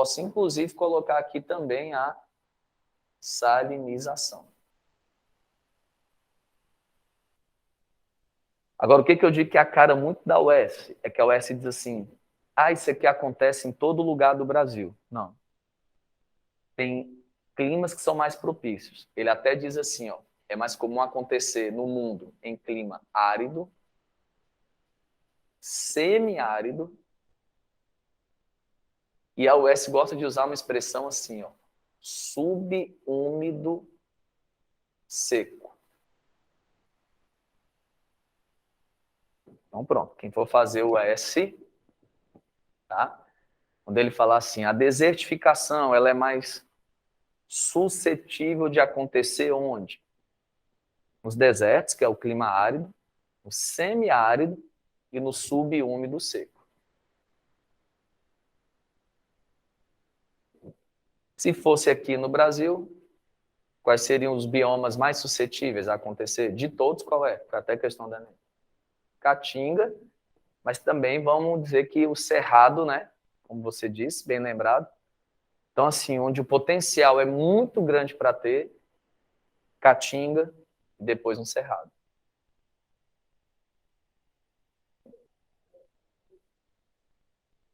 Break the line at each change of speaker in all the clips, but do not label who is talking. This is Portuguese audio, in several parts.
posso, inclusive, colocar aqui também a salinização. Agora, o que eu digo que é a cara muito da UES? É que a UES diz assim, isso aqui acontece em todo lugar do Brasil. Não. Tem climas que são mais propícios. Ele até diz assim, ó, é mais comum acontecer no mundo em clima árido, semiárido, e a UES gosta de usar uma expressão assim, ó, subúmido seco. Então pronto, quem for fazer o S, tá? Quando ele falar assim, a desertificação, ela é mais suscetível de acontecer onde? Nos desertos, que é o clima árido, no semiárido e no subúmido seco. Se fosse aqui no Brasil, quais seriam os biomas mais suscetíveis a acontecer? De todos, qual é? Foi até questão da Caatinga, mas também vamos dizer que o Cerrado, né? Como você disse, bem lembrado. Então, assim, onde o potencial é muito grande para ter, Caatinga e depois um Cerrado.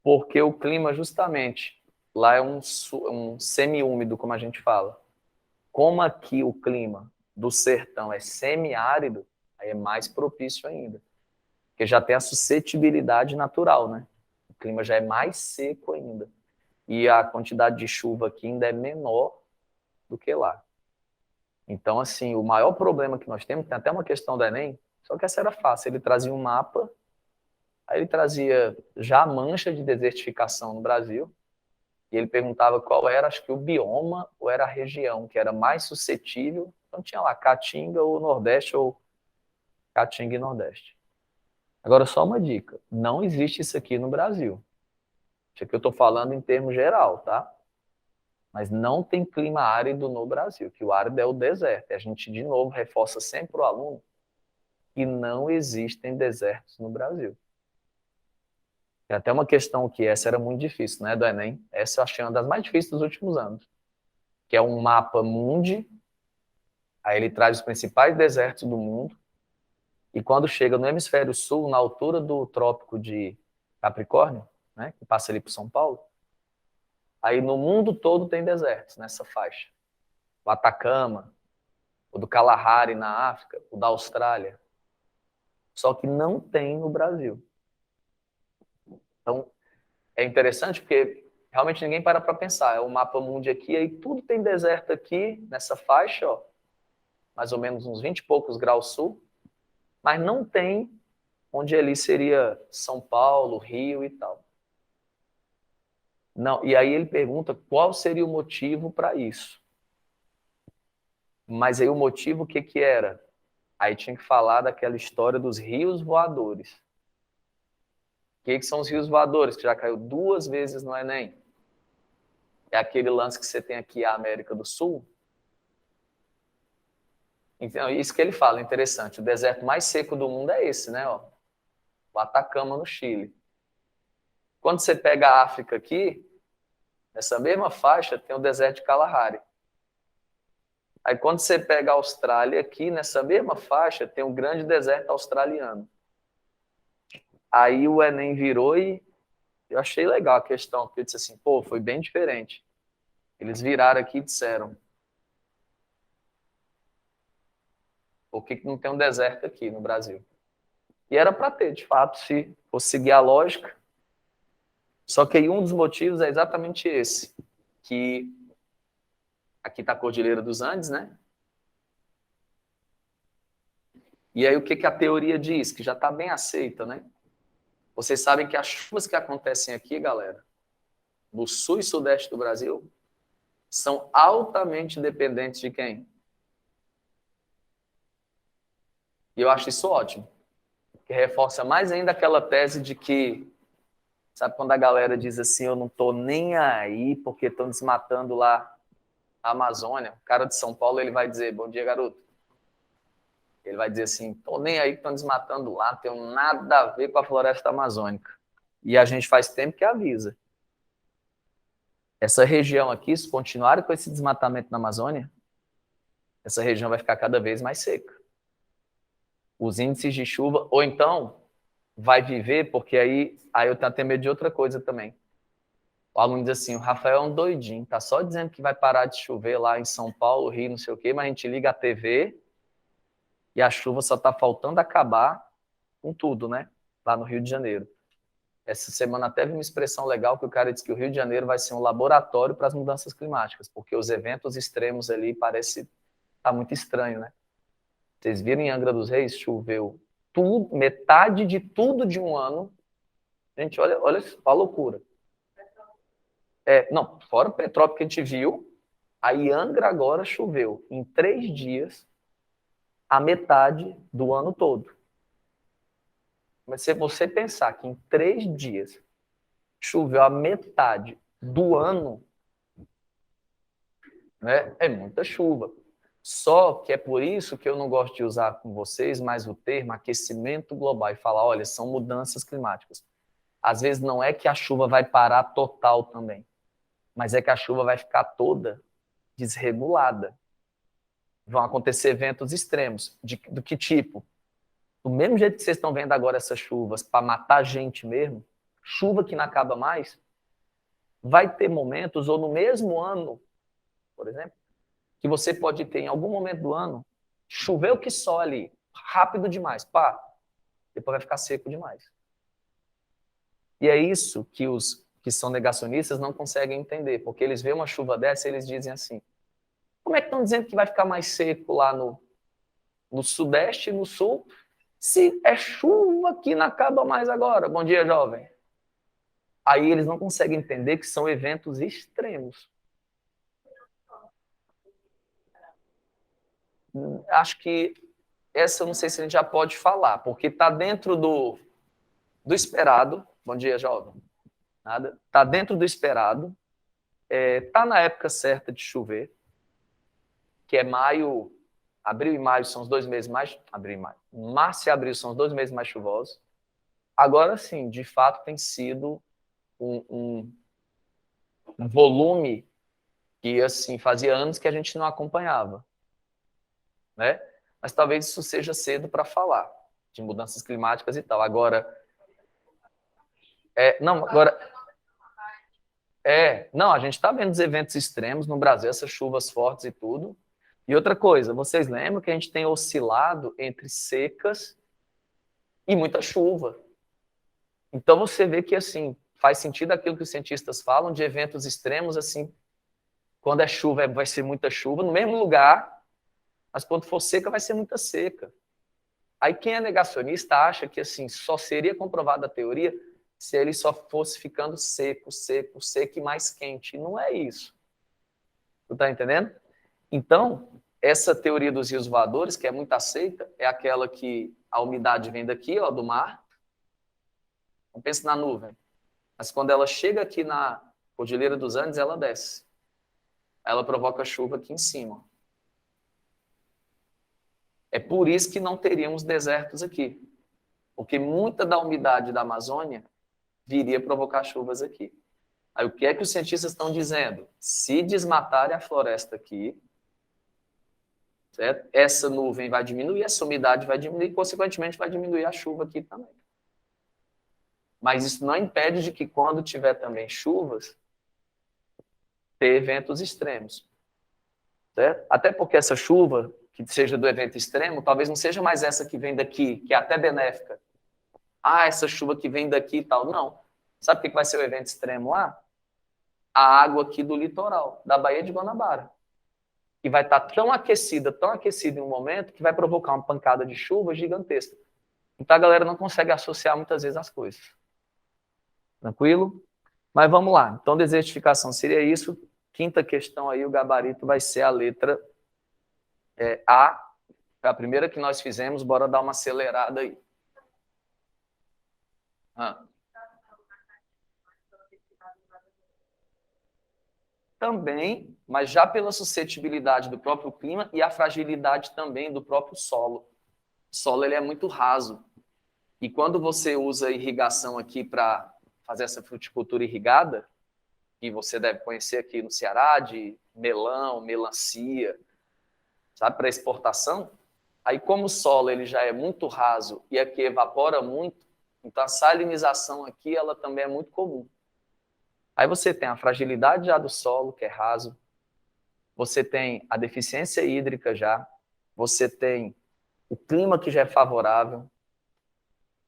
Porque o clima, justamente, lá é um semiúmido, como a gente fala. Como aqui o clima do sertão é semiárido, aí é mais propício ainda. Porque já tem a suscetibilidade natural, né? O clima já é mais seco ainda. E a quantidade de chuva aqui ainda é menor do que lá. Então, assim, o maior problema que nós temos, tem até uma questão do Enem, só que essa era fácil. Ele trazia um mapa, aí ele trazia já a mancha de desertificação no Brasil, e ele perguntava qual era, acho que o bioma ou era a região que era mais suscetível. Então tinha lá Caatinga ou Nordeste, ou Caatinga e Nordeste. Agora, só uma dica, não existe isso aqui no Brasil. Isso aqui eu estou falando em termos geral, tá? Mas não tem clima árido no Brasil, que o árido é o deserto. E a gente, de novo, reforça sempre para o aluno que não existem desertos no Brasil. Tem até uma questão que essa era muito difícil, né, do Enem. Essa eu achei uma das mais difíceis dos últimos anos, que é um mapa mundi, aí ele traz os principais desertos do mundo, e quando chega no hemisfério sul, na altura do trópico de Capricórnio, né, que passa ali por São Paulo, aí no mundo todo tem desertos nessa faixa. O Atacama, o do Kalahari na África, o da Austrália. Só que não tem no Brasil. Então, é interessante porque realmente ninguém para pensar. É o mapa mundi aqui, aí tudo tem deserto aqui, nessa faixa, ó, mais ou menos uns 20 e poucos graus sul, mas não tem onde ali seria São Paulo, Rio e tal. Não, e aí ele pergunta qual seria o motivo para isso. Mas aí o motivo, o que era? Aí tinha que falar daquela história dos rios voadores. O que são os rios voadores? Que já caiu 2 vezes no Enem. É aquele lance que você tem aqui, a América do Sul. Então, isso que ele fala, interessante. O deserto mais seco do mundo é esse, né? Ó, o Atacama, no Chile. Quando você pega a África aqui, nessa mesma faixa, tem o deserto de Kalahari. Aí quando você pega a Austrália aqui, nessa mesma faixa, tem o grande deserto australiano. Aí o Enem virou e eu achei legal a questão, porque eu disse assim, pô, foi bem diferente. Eles viraram aqui e disseram, por que não tem um deserto aqui no Brasil? E era para ter, de fato, se fosse seguir a lógica. Só que aí um dos motivos é exatamente esse, que aqui está a Cordilheira dos Andes, né? E aí o que a teoria diz? Que já está bem aceita, né? Vocês sabem que as chuvas que acontecem aqui, galera, no sul e sudeste do Brasil, são altamente dependentes de quem? E eu acho isso ótimo, que reforça mais ainda aquela tese de que, sabe quando a galera diz assim, eu não estou nem aí porque estão desmatando lá a Amazônia, o cara de São Paulo ele vai dizer, bom dia, garoto. Ele vai dizer assim, estou nem aí que estão desmatando lá, não tenho nada a ver com a floresta amazônica. E a gente faz tempo que avisa. Essa região aqui, se continuar com esse desmatamento na Amazônia, essa região vai ficar cada vez mais seca. Os índices de chuva, ou então vai viver, porque aí eu tenho até medo de outra coisa também. O aluno diz assim, o Rafael é um doidinho, tá só dizendo que vai parar de chover lá em São Paulo, Rio, não sei o quê, mas a gente liga a TV e a chuva só tá faltando acabar com tudo, né? Lá no Rio de Janeiro. Essa semana até vi uma expressão legal que o cara disse que o Rio de Janeiro vai ser um laboratório para as mudanças climáticas, porque os eventos extremos ali parece tá muito estranho, né? Vocês viram em Angra dos Reis, choveu tudo, metade de tudo de um ano. Gente, olha a loucura. Não, fora o Petrópolis que a gente viu, aí Angra agora choveu em 3 dias a metade do ano todo. Mas se você pensar que em 3 dias choveu a metade do ano, né, é muita chuva. Só que é por isso que eu não gosto de usar com vocês mais o termo aquecimento global e falar, olha, são mudanças climáticas. Às vezes não é que a chuva vai parar total também, mas é que a chuva vai ficar toda desregulada. Vão acontecer eventos extremos. Do que tipo? Do mesmo jeito que vocês estão vendo agora essas chuvas para matar gente mesmo, chuva que não acaba mais, vai ter momentos, ou no mesmo ano, por exemplo, que você pode ter em algum momento do ano, choveu que só ali, rápido demais, pá, depois vai ficar seco demais. E é isso que os que são negacionistas não conseguem entender, porque eles veem uma chuva dessa e eles dizem assim, como é que estão dizendo que vai ficar mais seco lá no Sudeste e no Sul, se é chuva que não acaba mais agora? Bom dia, jovem. Aí eles não conseguem entender que são eventos extremos. Acho que essa eu não sei se a gente já pode falar, porque está dentro do esperado. Bom dia, jovem. Nada. Está dentro do esperado. Está na época certa de chover, que é maio, abril e maio são os 2 meses mais... Abril e maio. Março e abril são os 2 meses mais chuvosos. Agora sim, de fato, tem sido um volume que assim fazia anos que a gente não acompanhava, né? Mas talvez isso seja cedo para falar de mudanças climáticas e tal. Agora, não, a gente está vendo os eventos extremos no Brasil, essas chuvas fortes e tudo. E outra coisa, vocês lembram que a gente tem oscilado entre secas e muita chuva. Então você vê que assim faz sentido aquilo que os cientistas falam de eventos extremos, assim, quando é chuva vai ser muita chuva no mesmo lugar, mas quando for seca vai ser muita seca. Aí quem é negacionista acha que assim só seria comprovada a teoria se ele só fosse ficando seco, seco, seco e mais quente. E não é isso. Tu tá entendendo? Então, essa teoria dos rios voadores, que é muito aceita, é aquela que a umidade vem daqui, ó, do mar. Não pensa na nuvem. Mas quando ela chega aqui na Cordilheira dos Andes, ela desce. Ela provoca chuva aqui em cima. É por isso que não teríamos desertos aqui. Porque muita da umidade da Amazônia viria provocar chuvas aqui. Aí o que é que os cientistas estão dizendo? Se desmatarem a floresta aqui, certo? Essa nuvem vai diminuir, essa umidade vai diminuir, e consequentemente vai diminuir a chuva aqui também. Mas isso não impede de que quando tiver também chuvas, ter eventos extremos. Certo? Até porque essa chuva, que seja do evento extremo, talvez não seja mais essa que vem daqui, que é até benéfica. Ah, essa chuva que vem daqui e tal. Não. Sabe o que vai ser o evento extremo lá? A água aqui do litoral, da Baía de Guanabara. E vai estar tão aquecida em um momento, que vai provocar uma pancada de chuva gigantesca. Então a galera não consegue associar muitas vezes as coisas. Tranquilo? Mas vamos lá. Então, desertificação seria isso. Quinta questão aí, o gabarito vai ser a letra A. Foi a primeira que nós fizemos. Bora dar uma acelerada aí. Também, mas já pela suscetibilidade do próprio clima e a fragilidade também do próprio solo. O solo ele é muito raso. E quando você usa irrigação aqui para fazer essa fruticultura irrigada, que você deve conhecer aqui no Ceará, de melão, melancia, sabe, para exportação. Aí, como o solo ele já é muito raso e aqui evapora muito, então a salinização aqui ela também é muito comum. Aí você tem a fragilidade já do solo, que é raso, você tem a deficiência hídrica já, você tem o clima que já é favorável,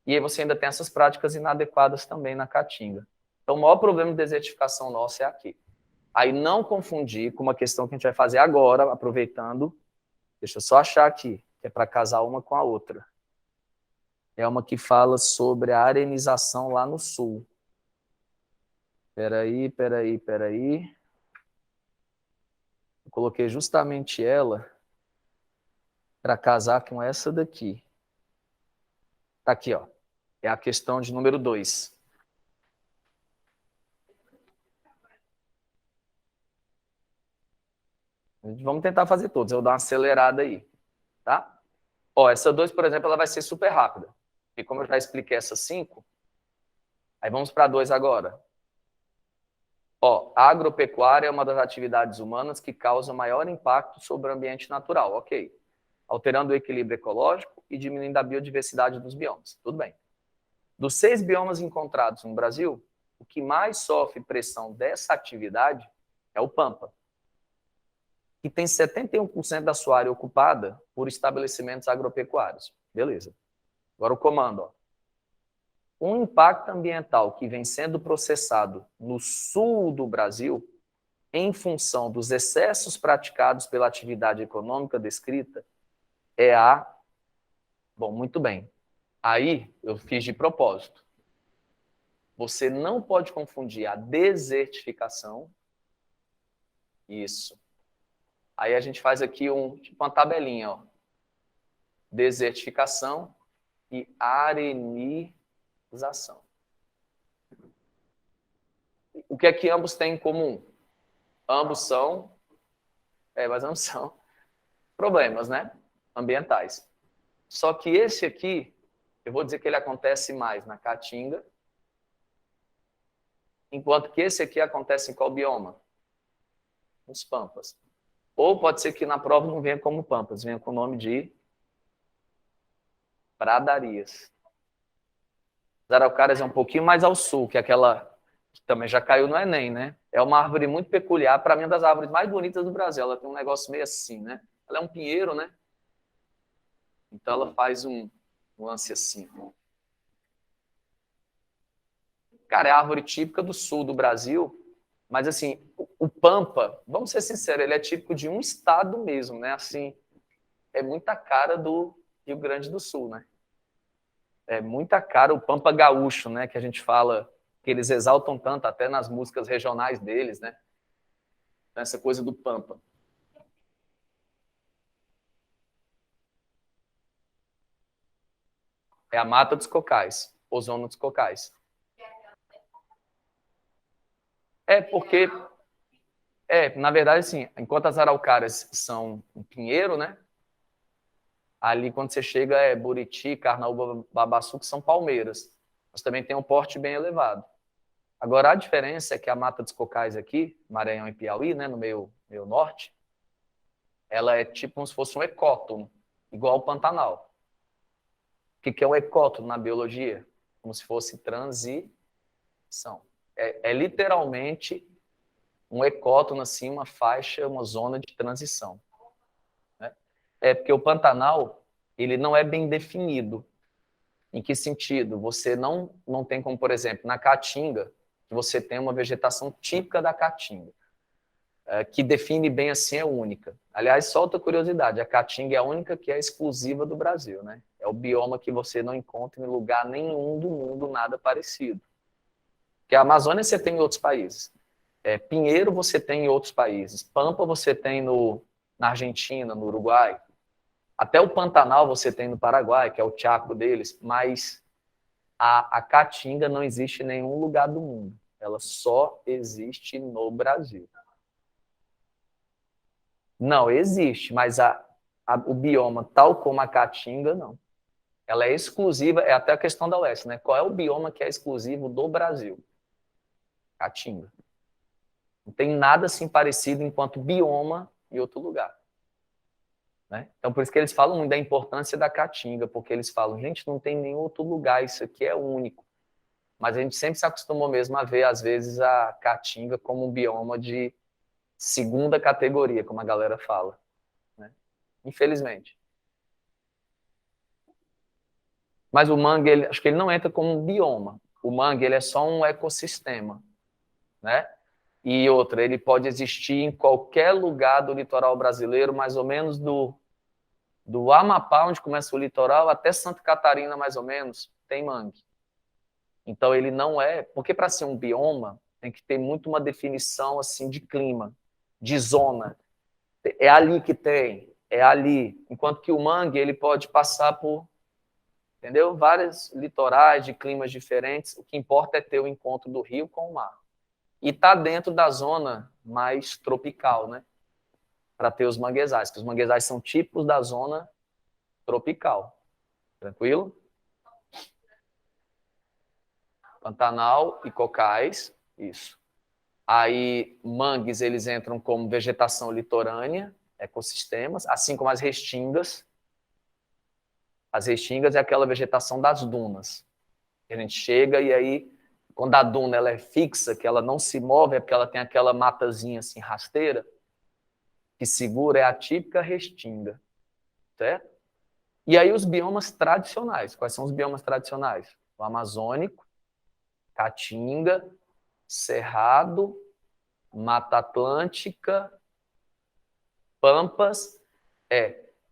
e aí você ainda tem essas práticas inadequadas também na Caatinga. Então, o maior problema de desertificação nosso é aqui. Aí não confundir com uma questão que a gente vai fazer agora, aproveitando, deixa eu só achar aqui, que é para casar uma com a outra. É uma que fala sobre a arenização lá no sul. Peraí. Eu coloquei justamente ela para casar com essa daqui. Tá aqui, ó. É a questão de número 2. Vamos tentar fazer todos. Eu vou dar uma acelerada aí, tá? Ó, essa 2, por exemplo, ela vai ser super rápida. E como eu já expliquei essas 5, aí vamos para 2 agora. Ó, a agropecuária é uma das atividades humanas que causa maior impacto sobre o ambiente natural, ok. Alterando o equilíbrio ecológico e diminuindo a biodiversidade dos biomas. Tudo bem. Dos 6 biomas encontrados no Brasil, o que mais sofre pressão dessa atividade é o Pampa, que tem 71% da sua área ocupada por estabelecimentos agropecuários. Beleza. Agora o comando, ó. Um impacto ambiental que vem sendo processado no sul do Brasil, em função dos excessos praticados pela atividade econômica descrita, é a... Bom, muito bem. Aí eu fiz de propósito. Você não pode confundir a desertificação. Isso. Aí a gente faz aqui tipo uma tabelinha, ó. Desertificação e arenização. O que é que ambos têm em comum? Ambos são, mas ambos são problemas, né? Ambientais. Só que esse aqui, eu vou dizer que ele acontece mais na Caatinga, enquanto que esse aqui acontece em qual bioma? Nos Pampas. Ou pode ser que na prova não venha como Pampas, venha com o nome de pradarias. As araucárias é um pouquinho mais ao sul, que é aquela que também já caiu no Enem, né? É uma árvore muito peculiar, para mim, uma das árvores mais bonitas do Brasil. Ela tem um negócio meio assim, né? Ela é um pinheiro, né? Então ela faz um lance assim. Cara, é a árvore típica do sul do Brasil, mas assim, o Pampa, vamos ser sinceros, ele é típico de um estado mesmo, né? Assim, é muita cara do Rio Grande do Sul, né? É muita cara o Pampa gaúcho, né? Que a gente fala, que eles exaltam tanto até nas músicas regionais deles, né? Essa coisa do Pampa. É a Mata dos Cocais, Ozono dos Cocais. É porque, na verdade, assim, enquanto as araucárias são um pinheiro, né? Ali, quando você chega, é Buriti, Carnaúba, Babaçu, que são palmeiras. Mas também tem um porte bem elevado. Agora, a diferença é que a Mata dos Cocais aqui, Maranhão e Piauí, né, no meio norte, ela é tipo como se fosse um ecótono, igual ao Pantanal. O que é um ecótono na biologia? Como se fosse transição. É literalmente um ecótono, assim, uma faixa, uma zona de transição. Né? Porque o Pantanal, ele não é bem definido. Em que sentido? Você não tem como, por exemplo, na Caatinga, você tem uma vegetação típica da Caatinga, que define bem assim, é única. Aliás, só outra curiosidade, a Caatinga é a única que é exclusiva do Brasil, né? É o bioma que você não encontra em lugar nenhum do mundo nada parecido. Porque a Amazônia você tem em outros países. Pinheiro você tem em outros países. Pampa você tem na Argentina, no Uruguai. Até o Pantanal você tem no Paraguai, que é o Chaco deles, mas a Caatinga não existe em nenhum lugar do mundo. Ela só existe no Brasil. Não, existe, mas o bioma, tal como a Caatinga, não. Ela é exclusiva, é até a questão da UES, né? Qual é o bioma que é exclusivo do Brasil? Caatinga. Não tem nada assim parecido enquanto bioma em outro lugar. Né? Então, por isso que eles falam muito da importância da caatinga, porque eles falam, gente, não tem nenhum outro lugar, isso aqui é único. Mas a gente sempre se acostumou mesmo a ver, às vezes, a caatinga como um bioma de segunda categoria, como a galera fala. Né? Infelizmente. Mas o mangue, acho que ele não entra como um bioma. O mangue, ele é só um ecossistema. Né? E outra, ele pode existir em qualquer lugar do litoral brasileiro, mais ou menos do Amapá, onde começa o litoral, até Santa Catarina, mais ou menos, tem mangue. Então, ele não é... Porque para ser um bioma, tem que ter muito uma definição assim de clima, de zona. É ali que tem, é ali. Enquanto que o mangue, ele pode passar por, entendeu? Vários litorais de climas diferentes. O que importa é ter o encontro do rio com o mar. E está dentro da zona mais tropical, né? Para ter os manguezais, que os manguezais são tipos da zona tropical. Tranquilo? Pantanal e cocais, isso. Aí, mangues, eles entram como vegetação litorânea, ecossistemas, assim como as restingas. As restingas é aquela vegetação das dunas. A gente chega e aí, quando a duna ela é fixa, que ela não se move, é porque ela tem aquela matazinha assim, rasteira, que segura, é a típica restinga. Certo? E aí os biomas tradicionais. Quais são os biomas tradicionais? O amazônico, caatinga, cerrado, mata atlântica, pampas.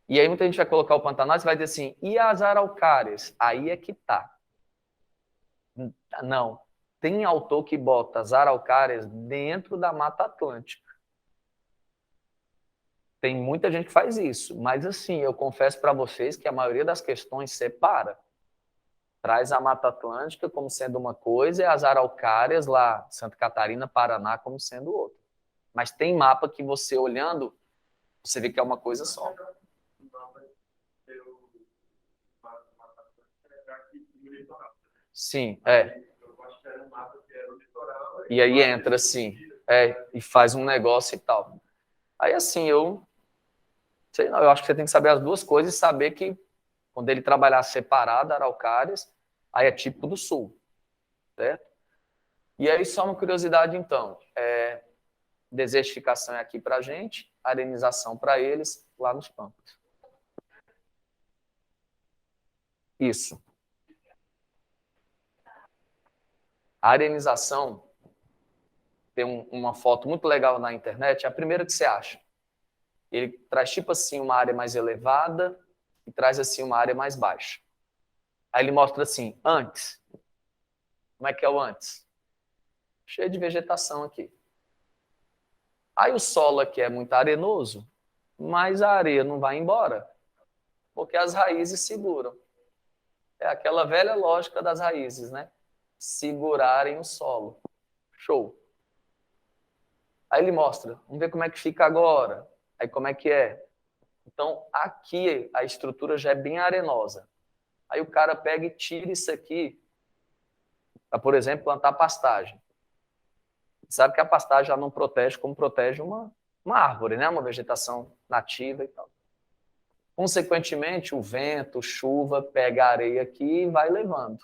E aí muita gente vai colocar o Pantanal e vai dizer assim, e as araucárias? Aí é que tá. Não. Tem autor que bota as araucárias dentro da Mata Atlântica. Tem muita gente que faz isso, mas assim, eu confesso para vocês que a maioria das questões separa. Traz a Mata Atlântica como sendo uma coisa e as araucárias lá, Santa Catarina, Paraná, como sendo outra. Mas tem mapa que você olhando, você vê que é uma coisa só. Sim, é. E aí entra assim, e faz um negócio e tal. Aí assim, sei não, eu acho que você tem que saber as duas coisas e saber que quando ele trabalhar separado, araucárias, aí é típico do sul, certo? E aí só uma curiosidade então, desertificação é aqui para a gente, arenização para eles lá nos pampas. Isso. A arenização tem uma foto muito legal na internet, é a primeira que você acha. Ele traz tipo assim uma área mais elevada e traz assim uma área mais baixa. Aí ele mostra assim, antes. Como é que é o antes? Cheio de vegetação aqui. Aí o solo aqui é muito arenoso, mas a areia não vai embora, porque as raízes seguram. É aquela velha lógica das raízes, né? Segurarem o solo. Show. Aí ele mostra, vamos ver como é que fica agora. Aí como é que é? Então, aqui a estrutura já é bem arenosa. Aí o cara pega e tira isso aqui para, por exemplo, plantar pastagem. Sabe que a pastagem já não protege como protege uma árvore, né? Uma vegetação nativa e tal. Consequentemente, o vento, chuva, pega a areia aqui e vai levando.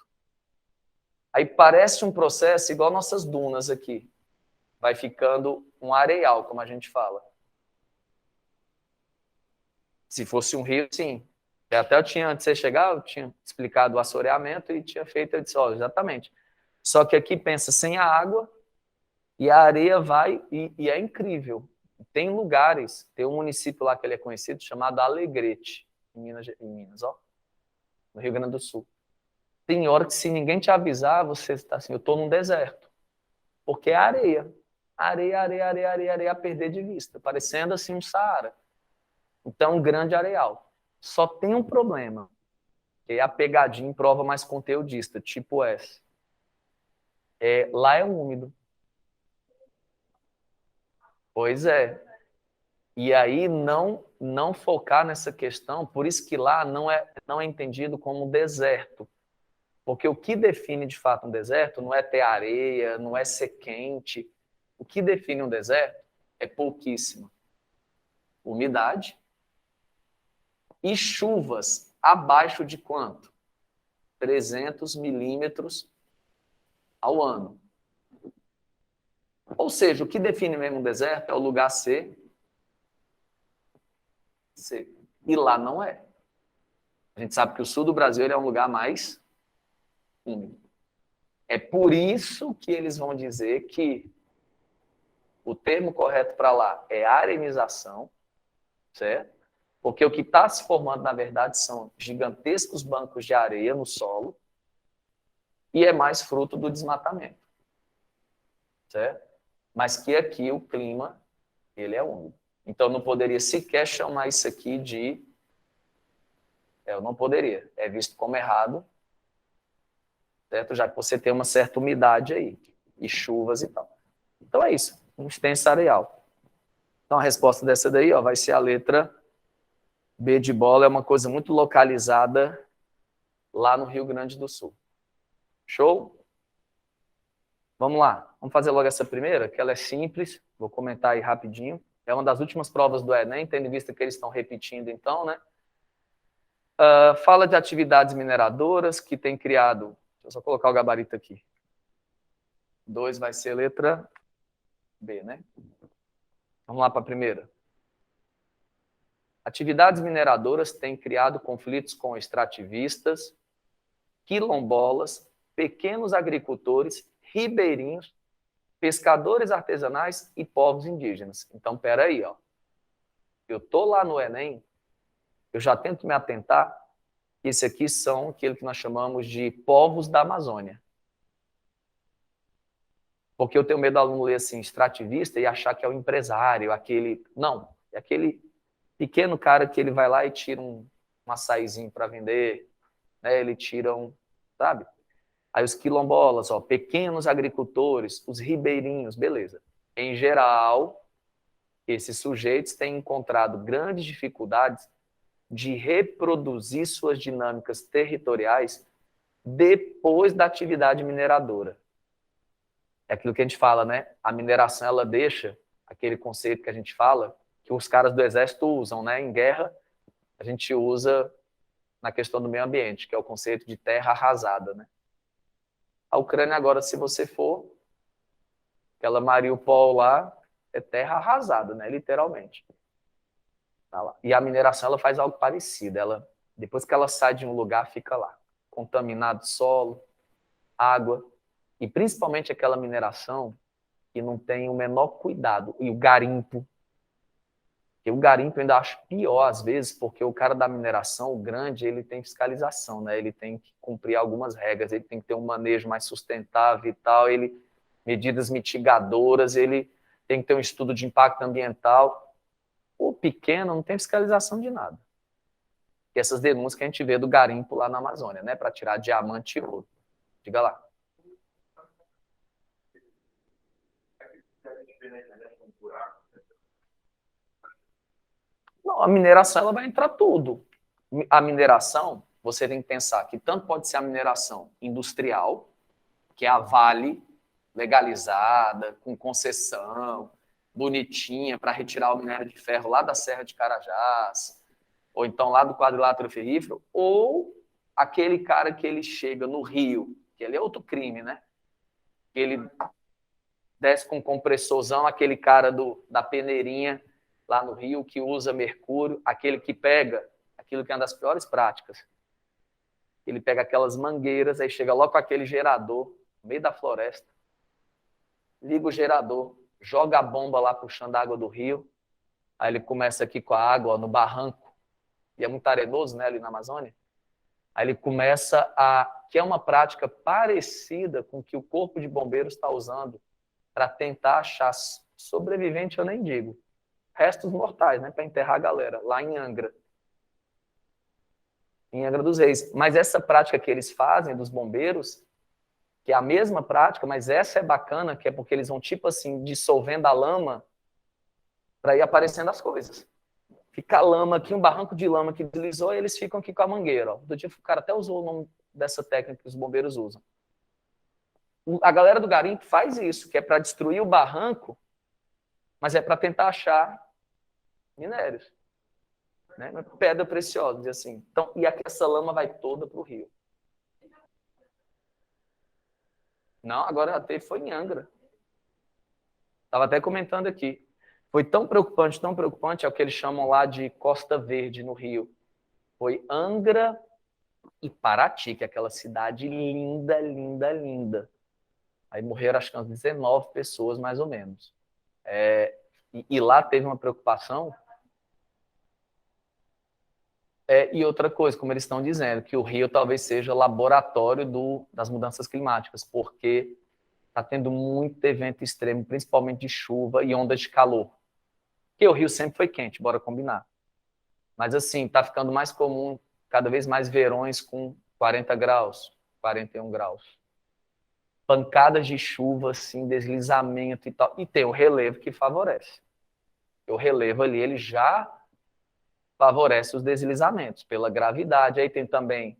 Aí parece um processo igual nossas dunas aqui. Vai ficando um areial, como a gente fala. Se fosse um rio, sim. Até eu tinha, antes de você chegar, eu tinha explicado o assoreamento e tinha feito, eu disse, exatamente. Só que aqui pensa sem a água e a areia vai e é incrível. Tem lugares, tem um município lá que ele é conhecido chamado Alegrete, em Minas, ó, no Rio Grande do Sul. Tem hora que se ninguém te avisar, você está assim, eu estou num deserto. Porque é areia. Areia, areia, areia, areia, areia a perder de vista, parecendo assim um Saara. Então, um grande areal. Só tem um problema, que é a pegadinha em prova mais conteudista, tipo S. Lá é úmido. Pois é. E aí não focar nessa questão, por isso que lá não é entendido como deserto. Porque o que define de fato um deserto não é ter areia, não é ser quente, O que define um deserto é pouquíssima umidade e chuvas abaixo de quanto? 300 milímetros ao ano. Ou seja, o que define mesmo um deserto é o lugar ser seco. E lá não é. A gente sabe que o sul do Brasil é um lugar mais úmido. É por isso que eles vão dizer que o termo correto para lá é arenização, certo? Porque o que está se formando, na verdade, são gigantescos bancos de areia no solo e é mais fruto do desmatamento, certo? Mas que aqui o clima, ele é úmido. Então, não poderia sequer chamar isso aqui de... eu não poderia. É visto como errado, certo? Já que você tem uma certa umidade aí, e chuvas e tal. Então, é isso. Um extenso areal. Então, a resposta dessa daí, ó, vai ser a letra B de bola. É uma coisa muito localizada lá no Rio Grande do Sul. Show? Vamos lá. Vamos fazer logo essa primeira, que ela é simples. Vou comentar aí rapidinho. É uma das últimas provas do Enem, tendo em vista que eles estão repetindo, então, né? Fala de atividades mineradoras que tem criado... Deixa eu só colocar o gabarito aqui. 2 vai ser letra B, né? Vamos lá para a primeira. Atividades mineradoras têm criado conflitos com extrativistas, quilombolas, pequenos agricultores, ribeirinhos, pescadores artesanais e povos indígenas. Então, espera aí, ó. Eu estou lá no Enem, eu já tento me atentar que esse aqui são aquilo que nós chamamos de povos da Amazônia. Porque eu tenho medo do aluno ler assim, extrativista, e achar que é o empresário, aquele... Não, é aquele pequeno cara que ele vai lá e tira um açaizinho para vender, né? Ele tira um... Sabe? Aí os quilombolas, ó, pequenos agricultores, os ribeirinhos, beleza. Em geral, esses sujeitos têm encontrado grandes dificuldades de reproduzir suas dinâmicas territoriais depois da atividade mineradora. É aquilo que a gente fala, né? A mineração, ela deixa aquele conceito que a gente fala, que os caras do exército usam, né? Em guerra, a gente usa na questão do meio ambiente, que é o conceito de terra arrasada, né? A Ucrânia agora, se você for, aquela Mariupol lá, é terra arrasada, né? Literalmente. Tá lá. E a mineração, ela faz algo parecido. Ela, depois que ela sai de um lugar, fica lá. Contaminado solo, água, e principalmente aquela mineração que não tem o menor cuidado. E o garimpo. E o garimpo eu ainda acho pior, às vezes, porque o cara da mineração, o grande, ele tem fiscalização, né? Ele tem que cumprir algumas regras, ele tem que ter um manejo mais sustentável e tal, medidas mitigadoras, ele tem que ter um estudo de impacto ambiental. O pequeno não tem fiscalização de nada. E essas denúncias que a gente vê do garimpo lá na Amazônia, né? Para tirar diamante e ouro. Diga lá. Não, a mineração ela vai entrar tudo. A mineração, você tem que pensar que tanto pode ser a mineração industrial, que é a Vale, legalizada, com concessão, bonitinha, para retirar o minério de ferro lá da Serra de Carajás, ou então lá do quadrilátero ferrífero, ou aquele cara que ele chega no Rio, que ele é outro crime, né? Que ele desce com um compressorzão, aquele cara da peneirinha lá no Rio, que usa mercúrio, aquele que pega aquilo que é uma das piores práticas. Ele pega aquelas mangueiras, aí chega logo com aquele gerador, no meio da floresta, liga o gerador, joga a bomba lá puxando a água do rio, aí ele começa aqui com a água ó, no barranco, e é muito arenoso, né, ali na Amazônia, aí ele começa que é uma prática parecida com o que o Corpo de Bombeiros está usando para tentar achar sobrevivente, eu nem digo, restos mortais, né, para enterrar a galera, lá em Angra dos Reis. Mas essa prática que eles fazem, dos bombeiros, que é a mesma prática, mas essa é bacana, que é porque eles vão, tipo assim, dissolvendo a lama para ir aparecendo as coisas. Fica a lama aqui, um barranco de lama que deslizou, e eles ficam aqui com a mangueira. Ó. Do dia o cara até usou o nome dessa técnica que os bombeiros usam. A galera do garimpo faz isso, que é para destruir o barranco, mas é para tentar achar minérios, né? Pedra preciosa, diz assim. Então, e aqui essa lama vai toda para o rio. Não, agora a teve foi em Angra. Estava até comentando aqui. Foi tão preocupante, é o que eles chamam lá de Costa Verde, no Rio. Foi Angra e Paraty, que é aquela cidade linda, linda, linda. Aí morreram, acho que umas 19 pessoas, mais ou menos. E lá teve uma preocupação. E outra coisa, como eles estão dizendo, que o Rio talvez seja laboratório das mudanças climáticas, porque está tendo muito evento extremo, principalmente de chuva e ondas de calor. Porque o Rio sempre foi quente, bora combinar. Mas assim, está ficando mais comum, cada vez mais verões com 40 graus, 41 graus. Pancadas de chuva, assim, deslizamento e tal. E tem o relevo que favorece. O relevo ali, ele já favorece os deslizamentos pela gravidade. Aí tem também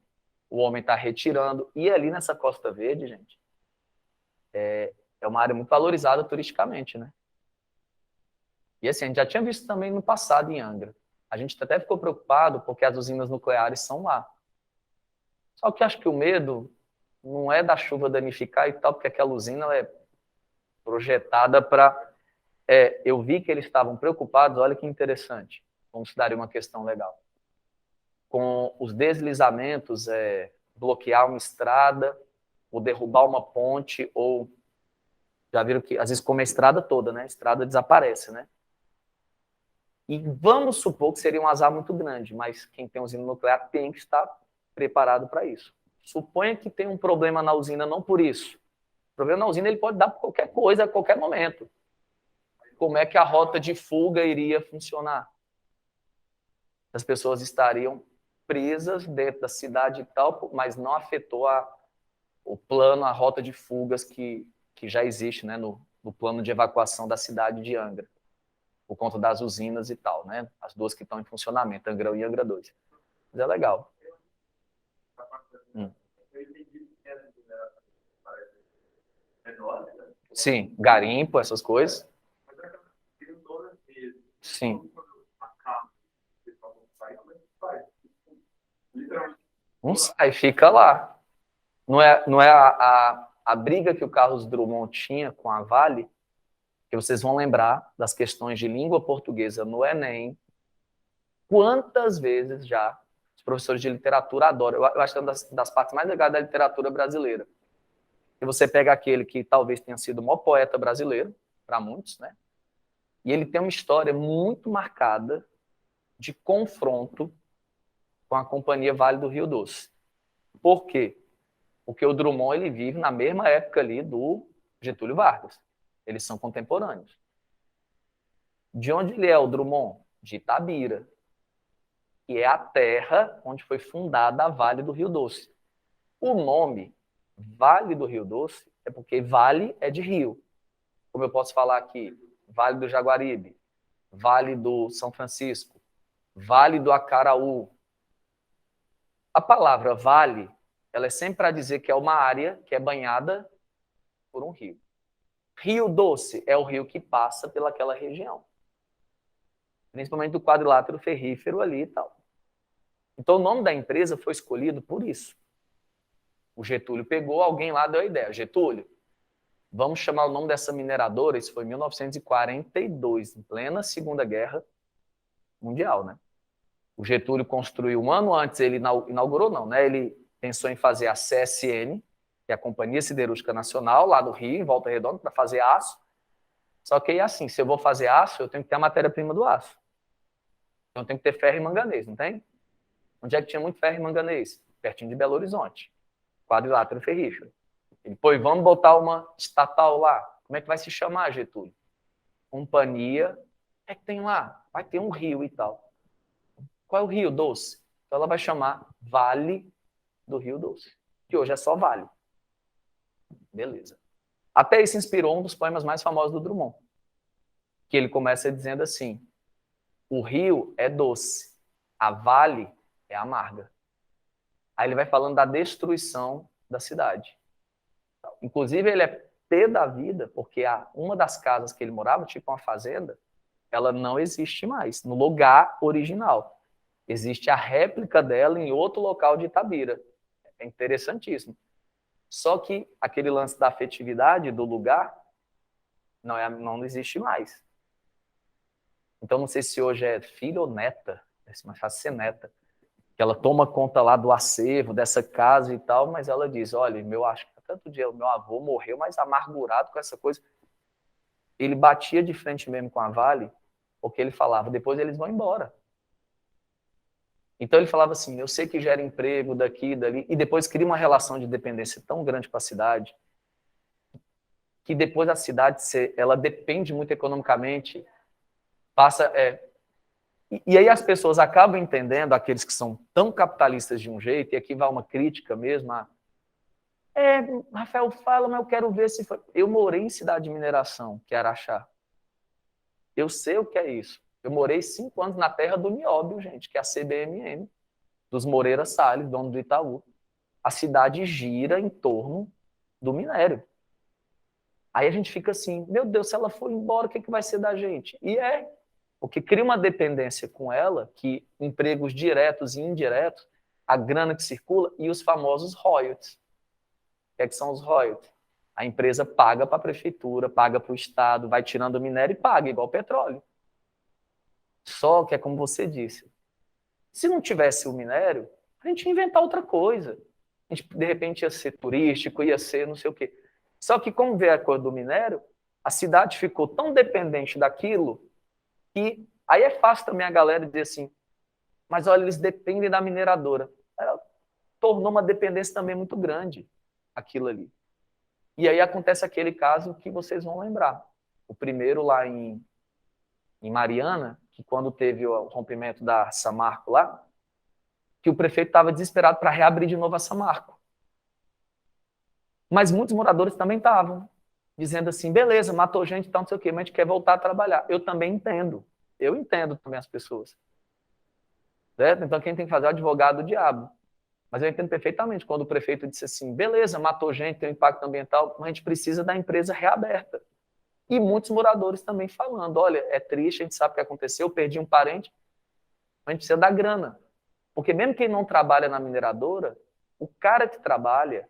o homem está retirando. E ali nessa Costa Verde, gente, é uma área muito valorizada turisticamente, né? E assim, a gente já tinha visto também no passado em Angra. A gente até ficou preocupado porque as usinas nucleares são lá. Só que acho que o medo não é da chuva danificar e tal, porque aquela usina ela é projetada para... eu vi que eles estavam preocupados, olha que interessante, vamos dar uma questão legal. Com os deslizamentos, bloquear uma estrada, ou derrubar uma ponte, ou... Já viram que, às vezes, como a estrada toda, né? A estrada desaparece, né? E vamos supor que seria um azar muito grande, mas quem tem usina nuclear tem que estar preparado para isso. Suponha que tem um problema na usina, não por isso. O problema na usina ele pode dar por qualquer coisa, a qualquer momento. Como é que a rota de fuga iria funcionar? As pessoas estariam presas dentro da cidade e tal, mas não afetou o plano, a rota de fugas que já existe, né, no plano de evacuação da cidade de Angra, por conta das usinas e tal, né? As duas que estão em funcionamento, Angra 1 e Angra 2. Mas é legal. Sim, garimpo, essas coisas. Sim. Não sai, fica lá. Não é a briga que o Carlos Drummond tinha com a Vale, que vocês vão lembrar das questões de língua portuguesa no Enem. Quantas vezes já os professores de literatura adoram? Eu acho que é uma das partes mais legais da literatura brasileira. E você pega aquele que talvez tenha sido o maior poeta brasileiro, para muitos, né? E ele tem uma história muito marcada de confronto com a Companhia Vale do Rio Doce. Por quê? Porque o Drummond ele vive na mesma época ali do Getúlio Vargas. Eles são contemporâneos. De onde ele é, o Drummond? De Itabira, que é a terra onde foi fundada a Vale do Rio Doce. O nome Vale do Rio Doce é porque vale é de rio. Como eu posso falar aqui, Vale do Jaguaribe, Vale do São Francisco, Vale do Acaraú. A palavra vale, ela é sempre para dizer que é uma área que é banhada por um rio. Rio Doce é o rio que passa pelaquela região. Principalmente do quadrilátero ferrífero ali e tal. Então o nome da empresa foi escolhido por isso. O Getúlio pegou, alguém lá deu a ideia. Getúlio, vamos chamar o nome dessa mineradora, isso foi em 1942, em plena Segunda Guerra Mundial, né? O Getúlio construiu um ano antes, ele inaugurou não, né? Ele pensou em fazer a CSN, que é a Companhia Siderúrgica Nacional, lá do Rio, em Volta Redonda, para fazer aço. Só que aí, assim, se eu vou fazer aço, eu tenho que ter a matéria-prima do aço. Então, eu tenho que ter ferro e manganês, não tem? Onde é que tinha muito ferro e manganês? Pertinho de Belo Horizonte. Quadrilátero ferrífero. E depois, vamos botar uma estatal lá. Como é que vai se chamar, Getúlio? Companhia. É que tem lá? Vai ter um rio e tal. Qual é o Rio Doce? Então, ela vai chamar Vale do Rio Doce. Que hoje é só Vale. Beleza. Até isso inspirou um dos poemas mais famosos do Drummond. Que ele começa dizendo assim: o rio é doce, a vale é amarga. Aí ele vai falando da destruição da cidade. Inclusive, ele é pé da vida, porque uma das casas que ele morava, tipo uma fazenda, ela não existe mais, no lugar original. Existe a réplica dela em outro local de Itabira. É interessantíssimo. Só que aquele lance da afetividade do lugar não existe mais. Então, não sei se hoje é filha ou neta, é mais fácil ser neta, que ela toma conta lá do acervo, dessa casa e tal, mas ela diz, olha, acho que tanto dia o meu avô morreu, mas amargurado com essa coisa. Ele batia de frente mesmo com a Vale, porque ele falava, depois eles vão embora. Então ele falava assim, eu sei que gera emprego daqui, dali, e depois cria uma relação de dependência tão grande com a cidade, que depois a cidade, ela depende muito economicamente, passa... E aí as pessoas acabam entendendo, aqueles que são tão capitalistas de um jeito, e aqui vai uma crítica mesmo, Rafael fala, mas eu quero ver se foi... Eu morei em cidade de mineração, que é Araxá. Eu sei o que é isso. Eu morei 5 anos na terra do Nióbio, gente, que é a CBMM, dos Moreira Salles, dono do Itaú. A cidade gira em torno do minério. Aí a gente fica assim, meu Deus, se ela for embora, o que vai ser da gente? E porque cria uma dependência com ela, que empregos diretos e indiretos, a grana que circula e os famosos royalties. O que são os royalties? A empresa paga para a prefeitura, paga para o Estado, vai tirando o minério e paga, igual petróleo. Só que é como você disse, se não tivesse o minério, a gente ia inventar outra coisa. A gente, de repente, ia ser turístico, ia ser não sei o quê. Só que, como veio a coisa do minério, a cidade ficou tão dependente daquilo que aí é fácil também a galera dizer assim, mas olha, eles dependem da mineradora. Ela tornou uma dependência também muito grande, aquilo ali. E aí acontece aquele caso que vocês vão lembrar. O primeiro lá em Mariana, que quando teve o rompimento da Samarco lá, que o prefeito estava desesperado para reabrir de novo a Samarco. Mas muitos moradores também estavam, dizendo assim, beleza, matou gente e tal, não sei o quê, mas a gente quer voltar a trabalhar. Eu também entendo. Eu entendo também as pessoas. Certo? Então quem tem que fazer é o advogado do diabo. Mas eu entendo perfeitamente quando o prefeito disse assim, beleza, matou gente, tem um impacto ambiental, mas a gente precisa da empresa reaberta. E muitos moradores também falando, olha, é triste, a gente sabe o que aconteceu, eu perdi um parente, mas a gente precisa da grana. Porque mesmo quem não trabalha na mineradora, o cara que trabalha,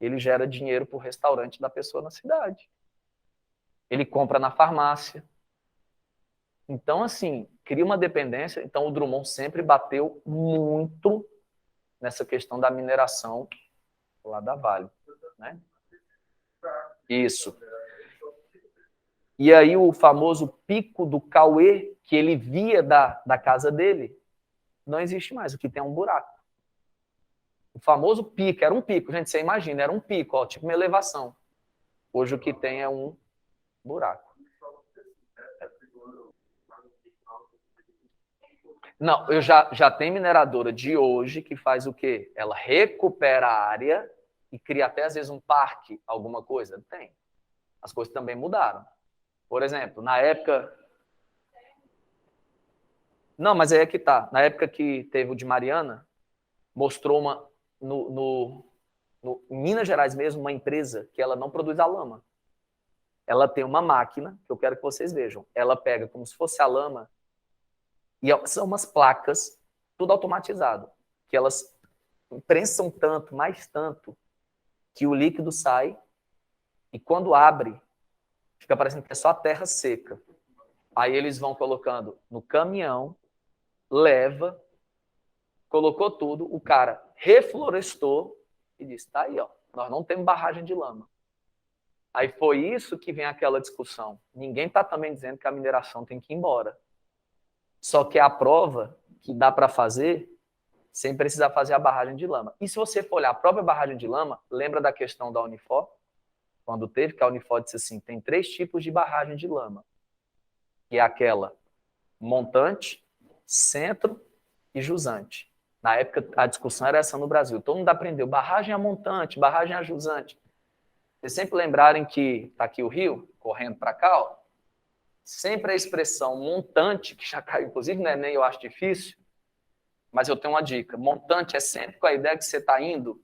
ele gera dinheiro para o restaurante da pessoa na cidade. Ele compra na farmácia. Então, assim, cria uma dependência. Então, o Drummond sempre bateu muito nessa questão da mineração lá da Vale. Né? Isso. E aí, o famoso pico do Cauê, que ele via da casa dele, não existe mais. O que tem é um buraco. O famoso pico, era um pico, gente, você imagina, era um pico, ó, tipo uma elevação. Hoje o que tem é um buraco. Não, eu já tem mineradora de hoje que faz o quê? Ela recupera a área e cria até, às vezes, um parque, alguma coisa? Tem. As coisas também mudaram. Por exemplo, na época... Não, mas aí é que tá. Na época que teve o de Mariana, mostrou em Minas Gerais mesmo, uma empresa que ela não produz a lama. Ela tem uma máquina, que eu quero que vocês vejam. Ela pega como se fosse a lama, e são umas placas, tudo automatizado, que elas prensam tanto, mais tanto, que o líquido sai, e quando abre, fica parecendo que é só a terra seca. Aí eles vão colocando no caminhão, leva, colocou tudo, o cara reflorestou e disse, tá aí, ó, nós não temos barragem de lama. Aí foi isso que vem aquela discussão. Ninguém está também dizendo que a mineração tem que ir embora. Só que a prova que dá para fazer sem precisar fazer a barragem de lama. E se você for olhar a própria barragem de lama, lembra da questão da Unifor? Quando teve, que a Unifor disse assim, tem 3 tipos de barragem de lama. Que é aquela montante, centro e jusante. Na época, a discussão era essa no Brasil. Todo mundo aprendeu barragem a montante, barragem a jusante. Vocês sempre lembrarem que está aqui o rio, correndo para cá, ó, sempre a expressão montante, que já caiu, inclusive no Enem eu acho difícil, mas eu tenho uma dica. Montante é sempre com a ideia que você está indo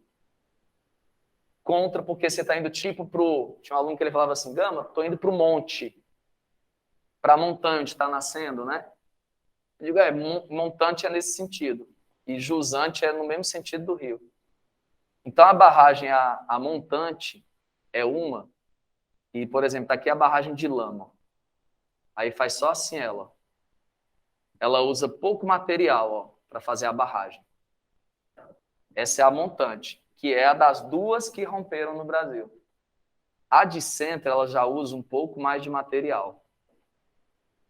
contra, porque você está indo tipo pro... Tinha um aluno que ele falava assim, Gama, estou indo para o monte, para a montanha onde está nascendo, né? Eu digo, montante é nesse sentido, e jusante é no mesmo sentido do rio. Então, a barragem, a montante, é uma, e, por exemplo, está aqui a barragem de Lama. Aí faz só assim ela. Ela usa pouco material para fazer a barragem. Essa é a montante, que é a das duas que romperam no Brasil. A de centro, ela já usa um pouco mais de material.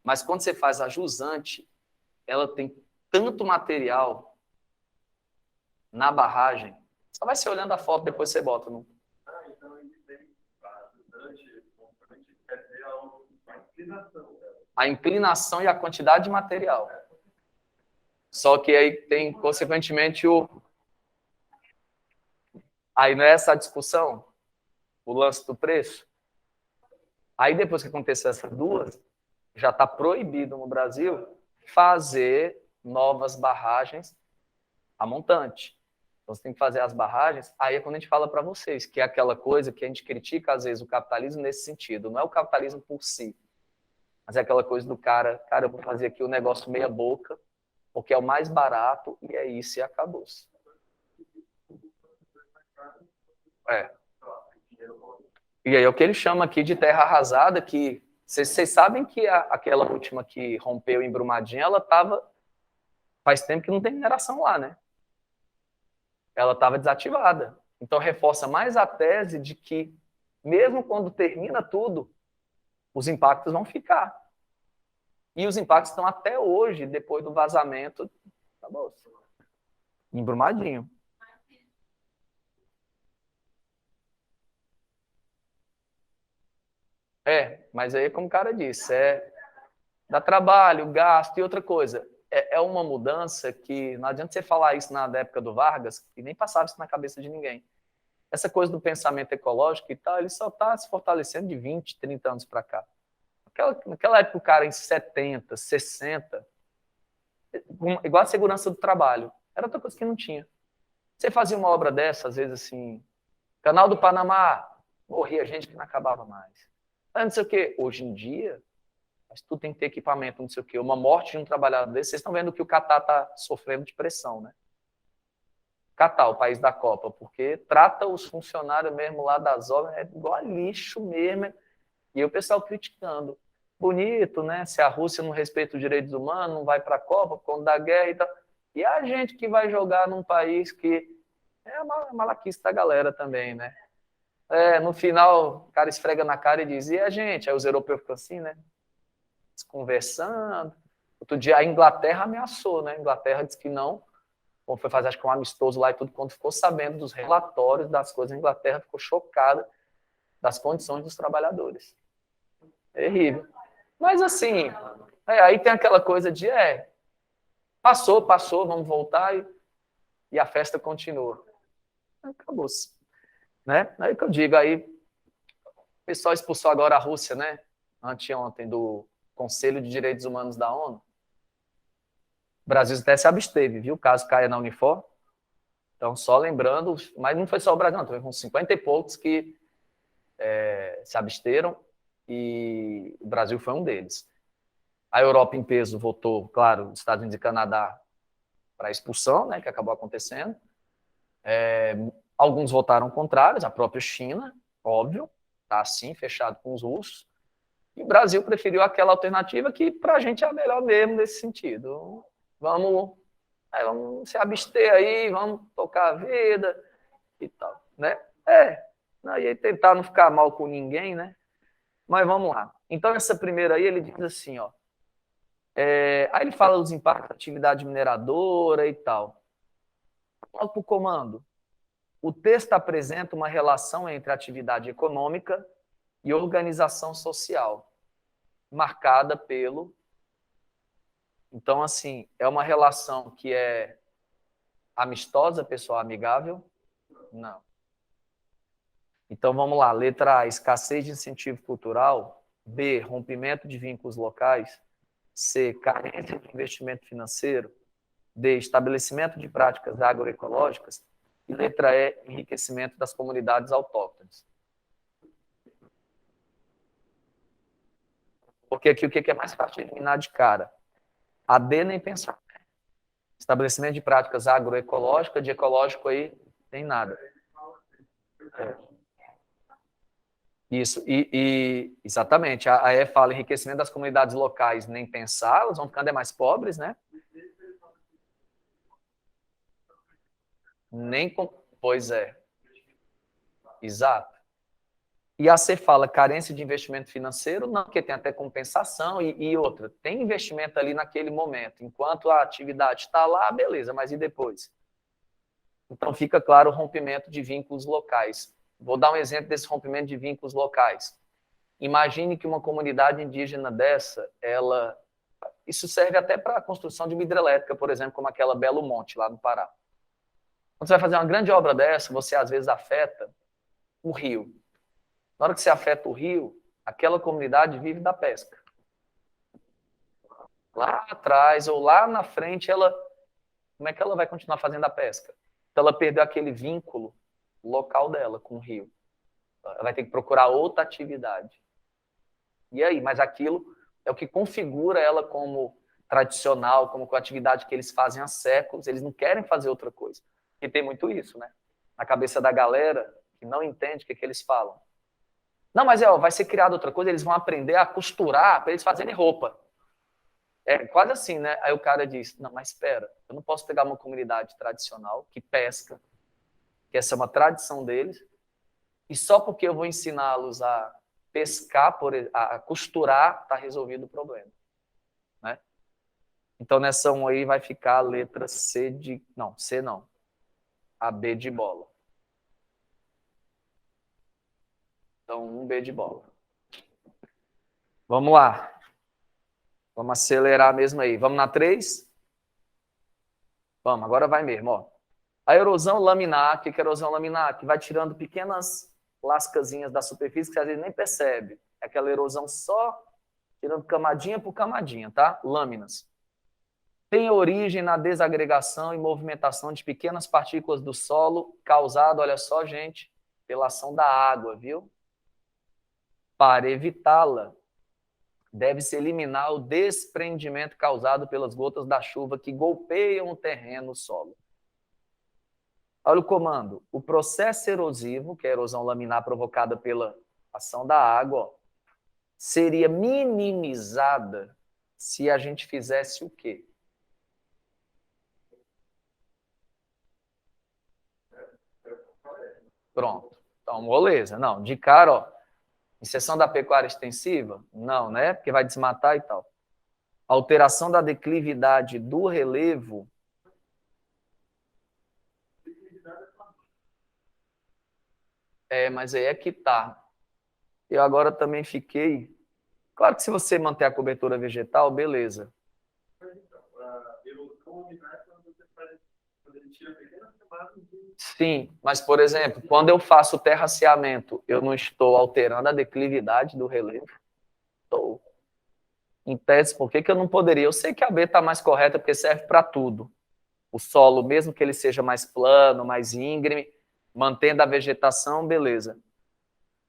Mas quando você faz a jusante, ela tem tanto material na barragem. Só vai ser olhando a foto, depois você bota no...
Então ele tem a jusante, quer dizer a inclinação dela.
A inclinação e a quantidade de material. Só que aí tem, consequentemente, o... Aí não é essa a discussão? O lance do preço? Aí depois que acontecer essas duas, já está proibido no Brasil fazer novas barragens a montante. Então, você tem que fazer as barragens. Aí é quando a gente fala para vocês, que é aquela coisa que a gente critica, às vezes, o capitalismo nesse sentido. Não é o capitalismo por si, mas é aquela coisa do cara, eu vou fazer aqui o negócio meia boca, porque é o mais barato, e é isso, e acabou-se. É. E aí é o que ele chama aqui de terra arrasada, que vocês sabem que aquela última que rompeu em Brumadinho, ela estava... Faz tempo que não tem mineração lá, né? Ela estava desativada. Então, reforça mais a tese de que, mesmo quando termina tudo, os impactos vão ficar. E os impactos estão até hoje, depois do vazamento da bolsa. Em Brumadinho. Mas aí, como o cara disse, dá trabalho, gasto e outra coisa. É uma mudança que não adianta você falar isso na época do Vargas, e nem passava isso na cabeça de ninguém. Essa coisa do pensamento ecológico e tal, ele só está se fortalecendo de 20, 30 anos para cá. Naquela época, o cara em 70, 60, igual a segurança do trabalho, era outra coisa que não tinha. Você fazia uma obra dessa, às vezes assim, Canal do Panamá, morria gente que não acabava mais. Não sei o quê. Hoje em dia, mas tudo tem que ter equipamento, não sei o quê. Uma morte de um trabalhador desse, vocês estão vendo que o Catar está sofrendo de pressão, né? Catar, o país da Copa, porque trata os funcionários mesmo lá das obras, é igual a lixo mesmo, e o pessoal criticando. Bonito, né? Se a Rússia não respeita os direitos humanos, não vai para a Copa por conta da guerra e tal. E a gente que vai jogar num país que é a malaquice da galera também, né? No final, o cara esfrega na cara e diz, e a gente? Aí os europeus ficam assim, né? Conversando. Outro dia a Inglaterra ameaçou, né? A Inglaterra disse que não. Bom, foi fazer, acho que um amistoso lá e tudo, quando ficou sabendo dos relatórios das coisas, a Inglaterra ficou chocada das condições dos trabalhadores. Terrível. Mas assim, aí tem aquela coisa de, passou, vamos voltar e a festa continua. Acabou-se. Né? Aí que eu digo, aí o pessoal expulsou agora a Rússia, né? Anteontem, do Conselho de Direitos Humanos da ONU. O Brasil até se absteve, viu? Caso caia na Unifor. Então, só lembrando, mas não foi só o Brasil, não, teve uns 50 e poucos que se absteram e o Brasil foi um deles. A Europa, em peso, votou, claro, os Estados Unidos e Canadá para a expulsão, né, que acabou acontecendo. Alguns votaram contrários, a própria China, óbvio, está assim, fechado com os russos. E o Brasil preferiu aquela alternativa que, para a gente, é a melhor mesmo nesse sentido. Vamos se abster aí, vamos tocar a vida e tal, né? E tentar não ficar mal com ninguém, né? Mas vamos lá. Então, essa primeira aí, ele diz assim, ó. Aí ele fala dos impactos da atividade mineradora e tal. Logo para o comando. O texto apresenta uma relação entre atividade econômica e organização social, marcada pelo... Então, assim, é uma relação que é amistosa, pessoal, amigável? Não. Então, vamos lá. Letra A, escassez de incentivo cultural. B, rompimento de vínculos locais. C, carência de investimento financeiro. D, estabelecimento de práticas agroecológicas. E letra E, enriquecimento das comunidades autóctones. Porque aqui o que é mais fácil de eliminar de cara? A D nem pensar. Estabelecimento de práticas agroecológicas, de ecológico aí, tem nada. É. Isso, exatamente. A E fala enriquecimento das comunidades locais, nem pensar, elas vão ficando mais pobres, né? Nem com... Pois é. Exato. E a C fala carência de investimento financeiro, não, porque tem até compensação e outra. Tem investimento ali naquele momento. Enquanto a atividade está lá, beleza, mas e depois? Então fica claro o rompimento de vínculos locais. Vou dar um exemplo desse rompimento de vínculos locais. Imagine que uma comunidade indígena dessa, isso serve até para a construção de uma hidrelétrica, por exemplo, como aquela Belo Monte, lá no Pará. Quando você vai fazer uma grande obra dessa, você às vezes afeta o rio. Na hora que você afeta o rio, aquela comunidade vive da pesca. Lá atrás ou lá na frente, como é que ela vai continuar fazendo a pesca? Então ela perdeu aquele vínculo local dela com o rio. Ela vai ter que procurar outra atividade. E aí? Mas aquilo é o que configura ela como tradicional, como com a atividade que eles fazem há séculos. Eles não querem fazer outra coisa. E tem muito isso, né? Na cabeça da galera que não entende o que eles falam. Não, mas vai ser criada outra coisa, eles vão aprender a costurar para eles fazerem roupa. É quase assim, né? Aí o cara diz, não, mas espera, eu não posso pegar uma comunidade tradicional que pesca, que essa é uma tradição deles, e só porque eu vou ensiná-los a pescar, a costurar, está resolvido o problema. Né? Então, nessa 1 aí vai ficar a letra C de... Não, C não. A B de bola. Então, 1B de bola. Vamos lá. Vamos acelerar mesmo aí. Vamos na 3? Vamos, agora vai mesmo. Ó. A erosão laminar, o que é erosão laminar? Que vai tirando pequenas lascazinhas da superfície que você às vezes nem percebe. É aquela erosão só tirando camadinha por camadinha, tá? Lâminas. Tem origem na desagregação e movimentação de pequenas partículas do solo, causado, olha só, gente, pela ação da água, viu? Para evitá-la, deve-se eliminar o desprendimento causado pelas gotas da chuva que golpeiam o terreno, o solo. Olha o comando. O processo erosivo, que é a erosão laminar provocada pela ação da água, ó, seria minimizada se a gente fizesse o quê? Pronto. Então, moleza. Não, de cara, ó, inserção da pecuária extensiva? Não, né? Porque vai desmatar e tal. Alteração da declividade do relevo. Mas aí é que tá. Eu agora também fiquei... Claro que se você manter a cobertura vegetal, beleza. Sim, mas, por exemplo, quando eu faço terraceamento, eu não estou alterando a declividade do relevo? Estou. Em tese, por que eu não poderia? Eu sei que a B está mais correta porque serve para tudo. O solo, mesmo que ele seja mais plano, mais íngreme, mantendo a vegetação, beleza.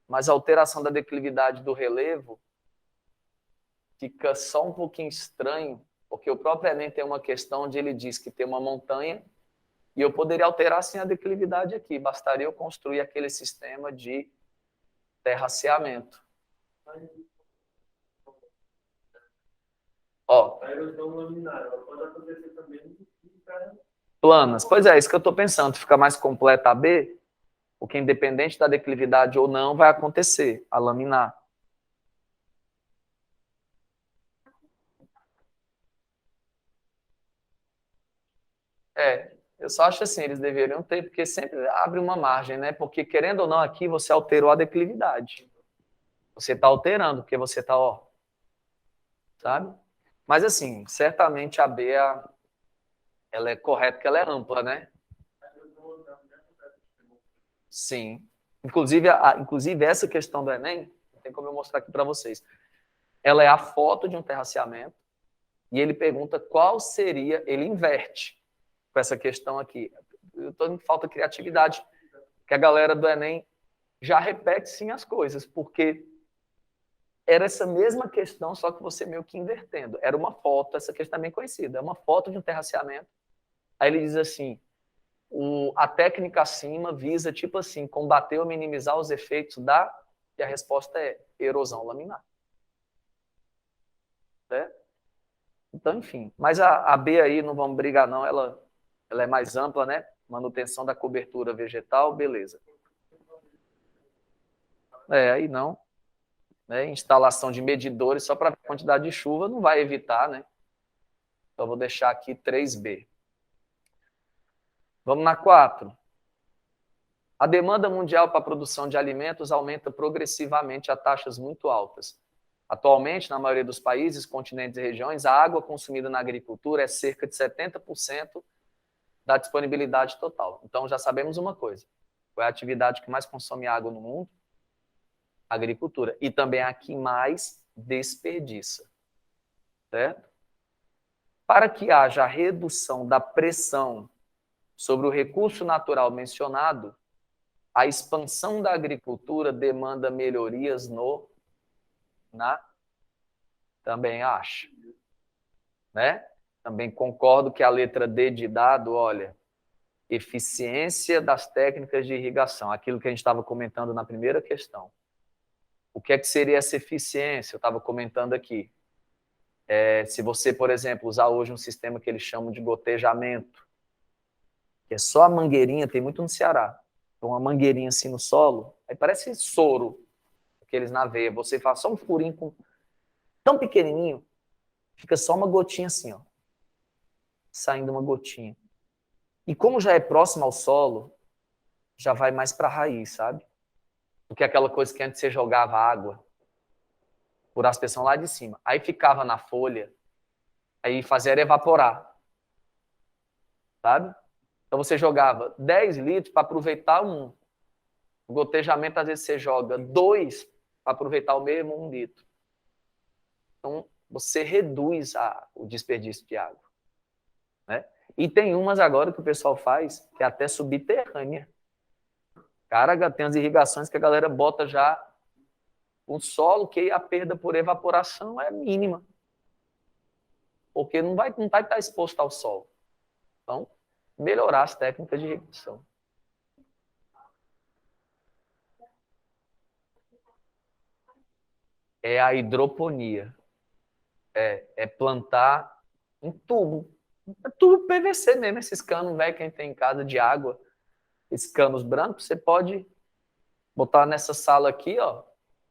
Mas a alteração da declividade do relevo fica só um pouquinho estranho, porque o próprio Enem tem uma questão onde ele diz que tem uma montanha e eu poderia alterar sim a declividade aqui, bastaria eu construir aquele sistema de terraceamento. Ó,
A erosão laminar, ela pode acontecer também
planas. Pois é, isso que eu estou pensando, fica mais completa a B, porque independente da declividade ou não, vai acontecer a laminar. Eu só acho assim, eles deveriam ter, porque sempre abre uma margem, né? Porque, querendo ou não, aqui você alterou a declividade. Você está alterando, porque você está, ó, sabe? Mas, assim, certamente a B, ela é correta, porque ela é ampla, né? Sim. Inclusive, essa questão do Enem, tem como eu mostrar aqui para vocês. Ela é a foto de um terraceamento e ele pergunta qual seria, ele inverte com essa questão aqui. eu estou em falta de criatividade, que a galera do Enem já repete sim as coisas, porque era essa mesma questão, só que você meio que invertendo. Era uma foto, essa questão é bem conhecida, é uma foto de um terraceamento. Aí ele diz assim, a técnica acima visa, tipo assim, combater ou minimizar os efeitos da... E a resposta é erosão laminar. Né? Então, enfim. Mas a B aí, não vamos brigar não, ela é mais ampla, né? Manutenção da cobertura vegetal, beleza. Aí não. Né? Instalação de medidores só para a quantidade de chuva não vai evitar, né? Então, vou deixar aqui 3B. Vamos na 4. A demanda mundial para a produção de alimentos aumenta progressivamente a taxas muito altas. Atualmente, na maioria dos países, continentes e regiões, a água consumida na agricultura é cerca de 70% da disponibilidade total. Então, já sabemos uma coisa. Qual é a atividade que mais consome água no mundo? Agricultura. E também a que mais desperdiça. Certo? Para que haja a redução da pressão sobre o recurso natural mencionado, a expansão da agricultura demanda melhorias também acho. Né? Também concordo que a letra D de dado, olha, eficiência das técnicas de irrigação, aquilo que a gente estava comentando na primeira questão. O que é que seria essa eficiência? Eu estava comentando aqui. Se você, por exemplo, usar hoje um sistema que eles chamam de gotejamento, que é só a mangueirinha, tem muito no Ceará, então uma mangueirinha assim no solo, aí parece soro, aqueles na veia, você faz só um furinho tão pequenininho, fica só uma gotinha assim, ó, saindo uma gotinha. E como já é próximo ao solo, já vai mais para a raiz, sabe? Do que aquela coisa que antes você jogava água por aspersão lá de cima. Aí ficava na folha, aí fazia evaporar, sabe? Então você jogava 10 litros para aproveitar um. O gotejamento, às vezes, você joga 2 para aproveitar o mesmo 1 litro. Então, você reduz o desperdício de água. Né? E tem umas agora que o pessoal faz, que é até subterrânea. Cara, tem as irrigações que a galera bota já o solo, que a perda por evaporação é mínima. Porque não vai estar exposto ao sol. Então, melhorar as técnicas de irrigação. É a hidroponia. É plantar em tubo. É tubo PVC mesmo, esses canos, velho, quem tem em casa de água, esses canos brancos, você pode botar nessa sala aqui, ó,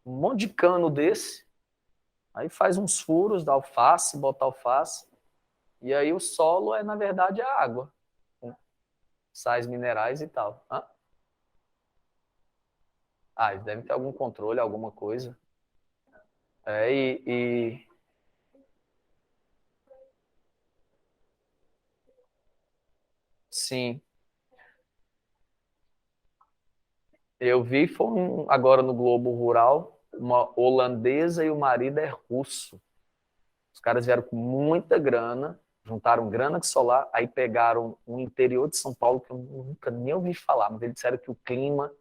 um monte de cano desse, aí faz uns furos da alface, bota alface, e aí o solo é, na verdade, a água, com sais minerais e tal. Eles devem ter algum controle, alguma coisa. Sim. Eu vi, agora no Globo Rural, uma holandesa e o marido é russo. Os caras vieram com muita grana, juntaram grana de solar, aí pegaram um interior de São Paulo, que eu nunca nem ouvi falar, mas eles disseram que o clima,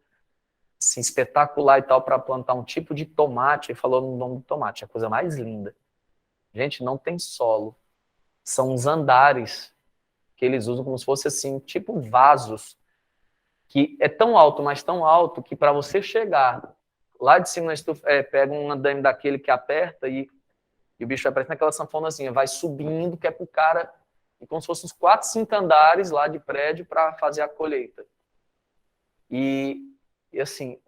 assim, espetacular e tal, para plantar um tipo de tomate, e falou no nome do tomate, a coisa mais linda. Gente, não tem solo. São uns andares que eles usam como se fosse assim, tipo vasos, que é tão alto, mas tão alto, que para você chegar lá de cima na estufa, pega um andame daquele que aperta e o bicho vai parecendo aquela sanfonazinha, vai subindo, que é pro cara, como se fosse uns 4, 5 andares lá de prédio para fazer a colheita. E assim,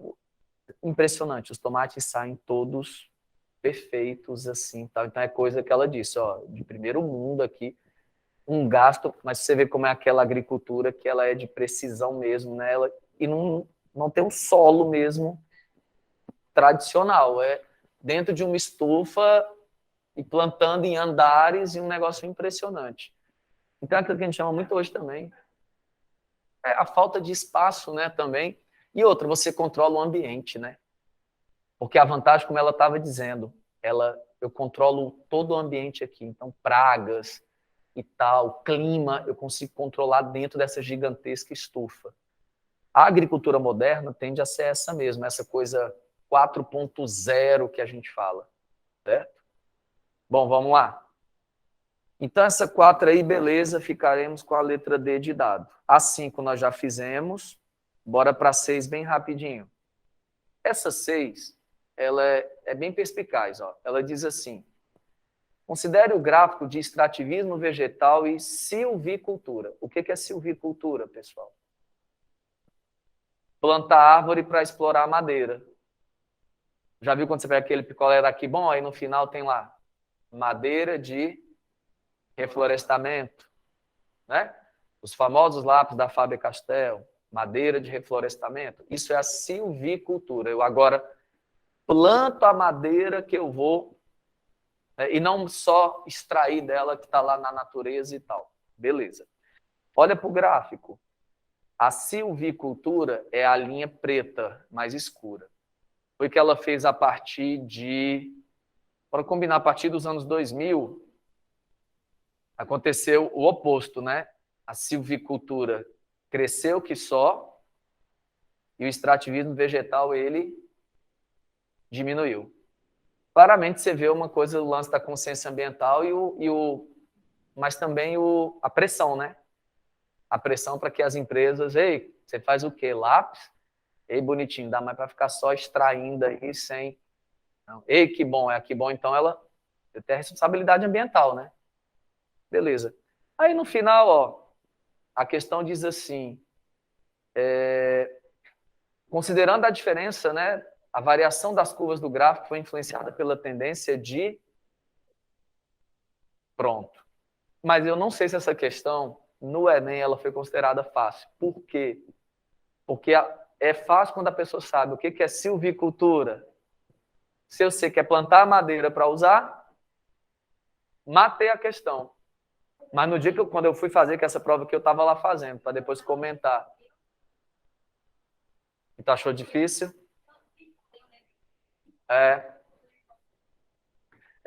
impressionante, os tomates saem todos perfeitos, assim, tal. Então é coisa que ela disse, ó, de primeiro mundo aqui, um gasto, mas você vê como é aquela agricultura que ela é de precisão mesmo, né? E não tem um solo mesmo tradicional, é dentro de uma estufa e plantando em andares e um negócio impressionante. Então, é aquilo que a gente chama muito hoje também é a falta de espaço, né, também. E outra, você controla o ambiente, né? Porque a vantagem, como ela estava dizendo, eu controlo todo o ambiente aqui. Então, pragas, e tal, o clima, eu consigo controlar dentro dessa gigantesca estufa. A agricultura moderna tende a ser essa mesmo, essa coisa 4.0 que a gente fala, certo? Bom, vamos lá. Então, essa 4 aí, beleza, ficaremos com a letra D de dado. A 5 nós já fizemos, bora para a 6 bem rapidinho. Essa 6, ela é bem perspicaz, ó. Ela diz assim: considere o gráfico de extrativismo vegetal e silvicultura. O que é silvicultura, pessoal? Plantar árvore para explorar a madeira. Já viu quando você pega aquele picolé daqui? Bom, aí no final tem lá madeira de reflorestamento, né? Os famosos lápis da Faber-Castell, madeira de reflorestamento. Isso é a silvicultura. Eu agora planto a madeira que eu vou, né, e não só extrair dela que está lá na natureza e tal. Beleza. Olha para o gráfico. A silvicultura é a linha preta, mais escura. Foi que ela fez a partir de... Para combinar, a partir dos anos 2000, aconteceu o oposto, né? A silvicultura cresceu que só, e o extrativismo vegetal, ele diminuiu. Claramente você vê uma coisa, o lance da consciência ambiental mas também a pressão, né? A pressão para que as empresas, ei, você faz o quê? Lápis? Ei, bonitinho, dá mais para ficar só extraindo aí sem... Não. Ei, que bom, então ela tem a responsabilidade ambiental, né? Beleza. Aí no final, ó, a questão diz assim, considerando a diferença, né, a variação das curvas do gráfico foi influenciada pela tendência de... Pronto. Mas eu não sei se essa questão, no Enem, ela foi considerada fácil. Por quê? Porque é fácil quando a pessoa sabe o que é silvicultura. Se eu sei que é plantar madeira para usar, matei a questão. Mas no dia quando eu fui fazer, que essa prova que eu estava lá fazendo, para depois comentar. Então, achou difícil? É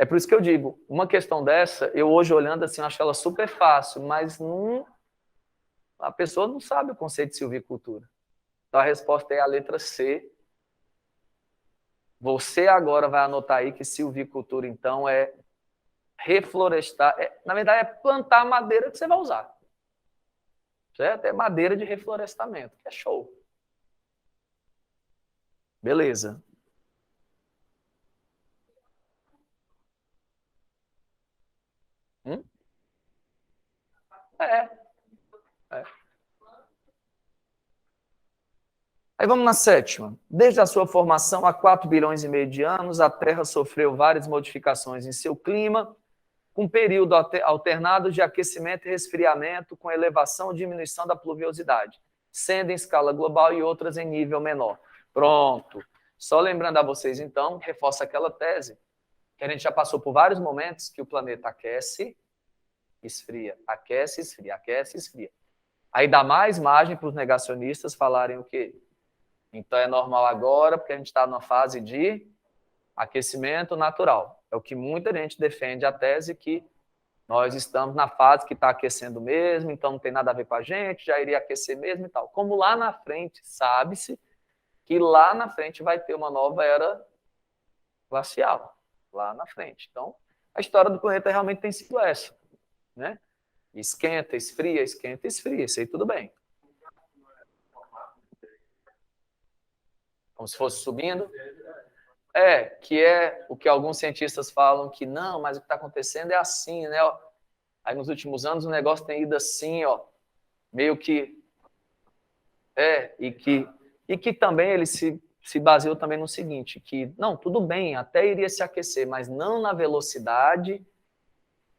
por isso que eu digo, uma questão dessa, eu hoje olhando assim, acho ela super fácil, mas a pessoa não sabe o conceito de silvicultura. Então, a resposta é a letra C. Você agora vai anotar aí que silvicultura, então, é reflorestar. Na verdade, é plantar madeira que você vai usar. Certo? É madeira de reflorestamento, que é show. Beleza. É. Aí vamos na 7ª. Desde a sua formação há 4 bilhões e meio de anos, a Terra sofreu várias modificações em seu clima, com período alternado de aquecimento e resfriamento, com elevação e diminuição da pluviosidade, sendo em escala global e outras em nível menor. Pronto. Só lembrando a vocês, então, reforça aquela tese, que a gente já passou por vários momentos que o planeta aquece, esfria, aquece, esfria, aquece, esfria. Aí dá mais margem para os negacionistas falarem o quê? Então, é normal agora, porque a gente está numa fase de aquecimento natural. É o que muita gente defende a tese que nós estamos na fase que está aquecendo mesmo, então não tem nada a ver com a gente, já iria aquecer mesmo e tal. Como lá na frente, sabe-se que lá na frente vai ter uma nova era glacial, lá na frente. Então, a história do planeta realmente tem sido essa, né? Esquenta, esfria, isso aí tudo bem. Como se fosse subindo. Que é o que alguns cientistas falam que não, mas o que está acontecendo é assim, né? Aí nos últimos anos o negócio tem ido assim, ó, meio que... E que também ele se baseou também no seguinte, que não, tudo bem, até iria se aquecer, mas não na velocidade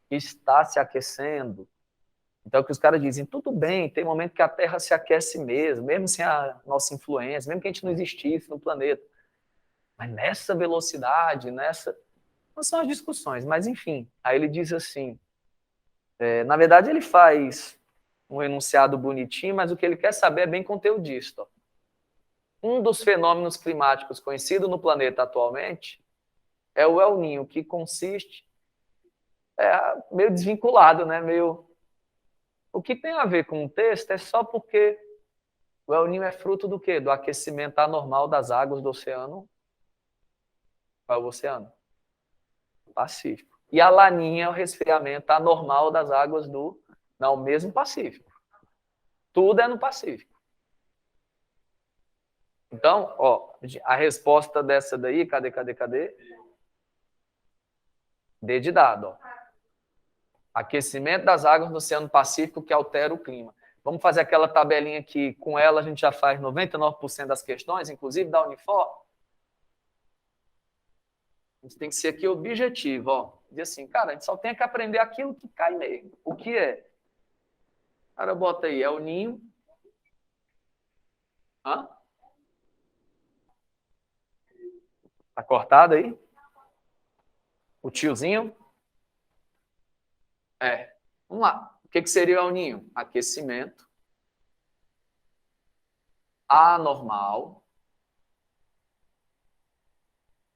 que está se aquecendo. Então, o que os caras dizem, tudo bem, tem momento que a Terra se aquece mesmo sem a nossa influência, mesmo que a gente não existisse no planeta. Mas nessa velocidade, não são as discussões, mas enfim. Aí ele diz assim, na verdade ele faz um enunciado bonitinho, mas o que ele quer saber é bem conteudista. Um dos fenômenos climáticos conhecidos no planeta atualmente é o El Niño, que consiste... meio desvinculado, né? Meio... O que tem a ver com o texto é só porque o El Niño é fruto do quê? Do aquecimento anormal das águas do oceano. Qual é o oceano? Pacífico. E a Laninha é o resfriamento anormal das águas do... Não, mesmo Pacífico. Tudo é no Pacífico. Então, ó, a resposta dessa daí, cadê? D de dado, ó. Aquecimento das águas do Oceano Pacífico que altera o clima. Vamos fazer aquela tabelinha que com ela a gente já faz 99% das questões, inclusive da Unifor. A gente tem que ser aqui objetivo, ó. Diz assim, cara, a gente só tem que aprender aquilo que cai mesmo. O que é? Cara, bota aí, é o ninho. Hã? Tá cortado aí? O tiozinho? É. Vamos lá. O que seria o ninho? Aquecimento anormal.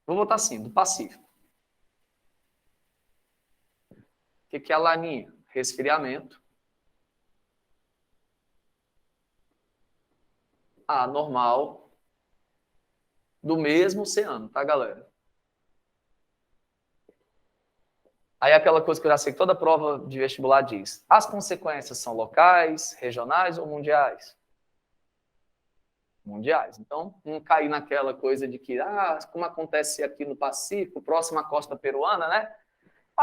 Vou botar assim, do Pacífico. O que é a laninha? Resfriamento anormal do mesmo oceano, tá, galera? Aí aquela coisa que eu já sei que toda prova de vestibular diz. As consequências são locais, regionais ou mundiais? Mundiais. Então, não cair naquela coisa de que, como acontece aqui no Pacífico, próxima à costa peruana, né?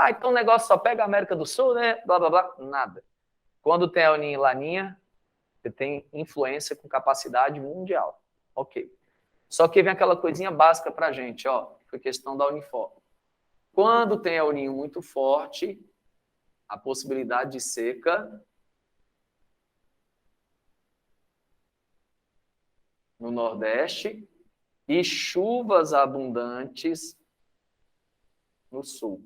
Então o negócio só pega a América do Sul, né? Blá, blá, blá. Nada. Quando tem a Laninha e Laninha, você tem influência com capacidade mundial. Ok. Só que vem aquela coisinha básica pra gente, ó. Foi questão da Unifor. Quando tem El Niño muito forte, a possibilidade de seca no Nordeste e chuvas abundantes no Sul.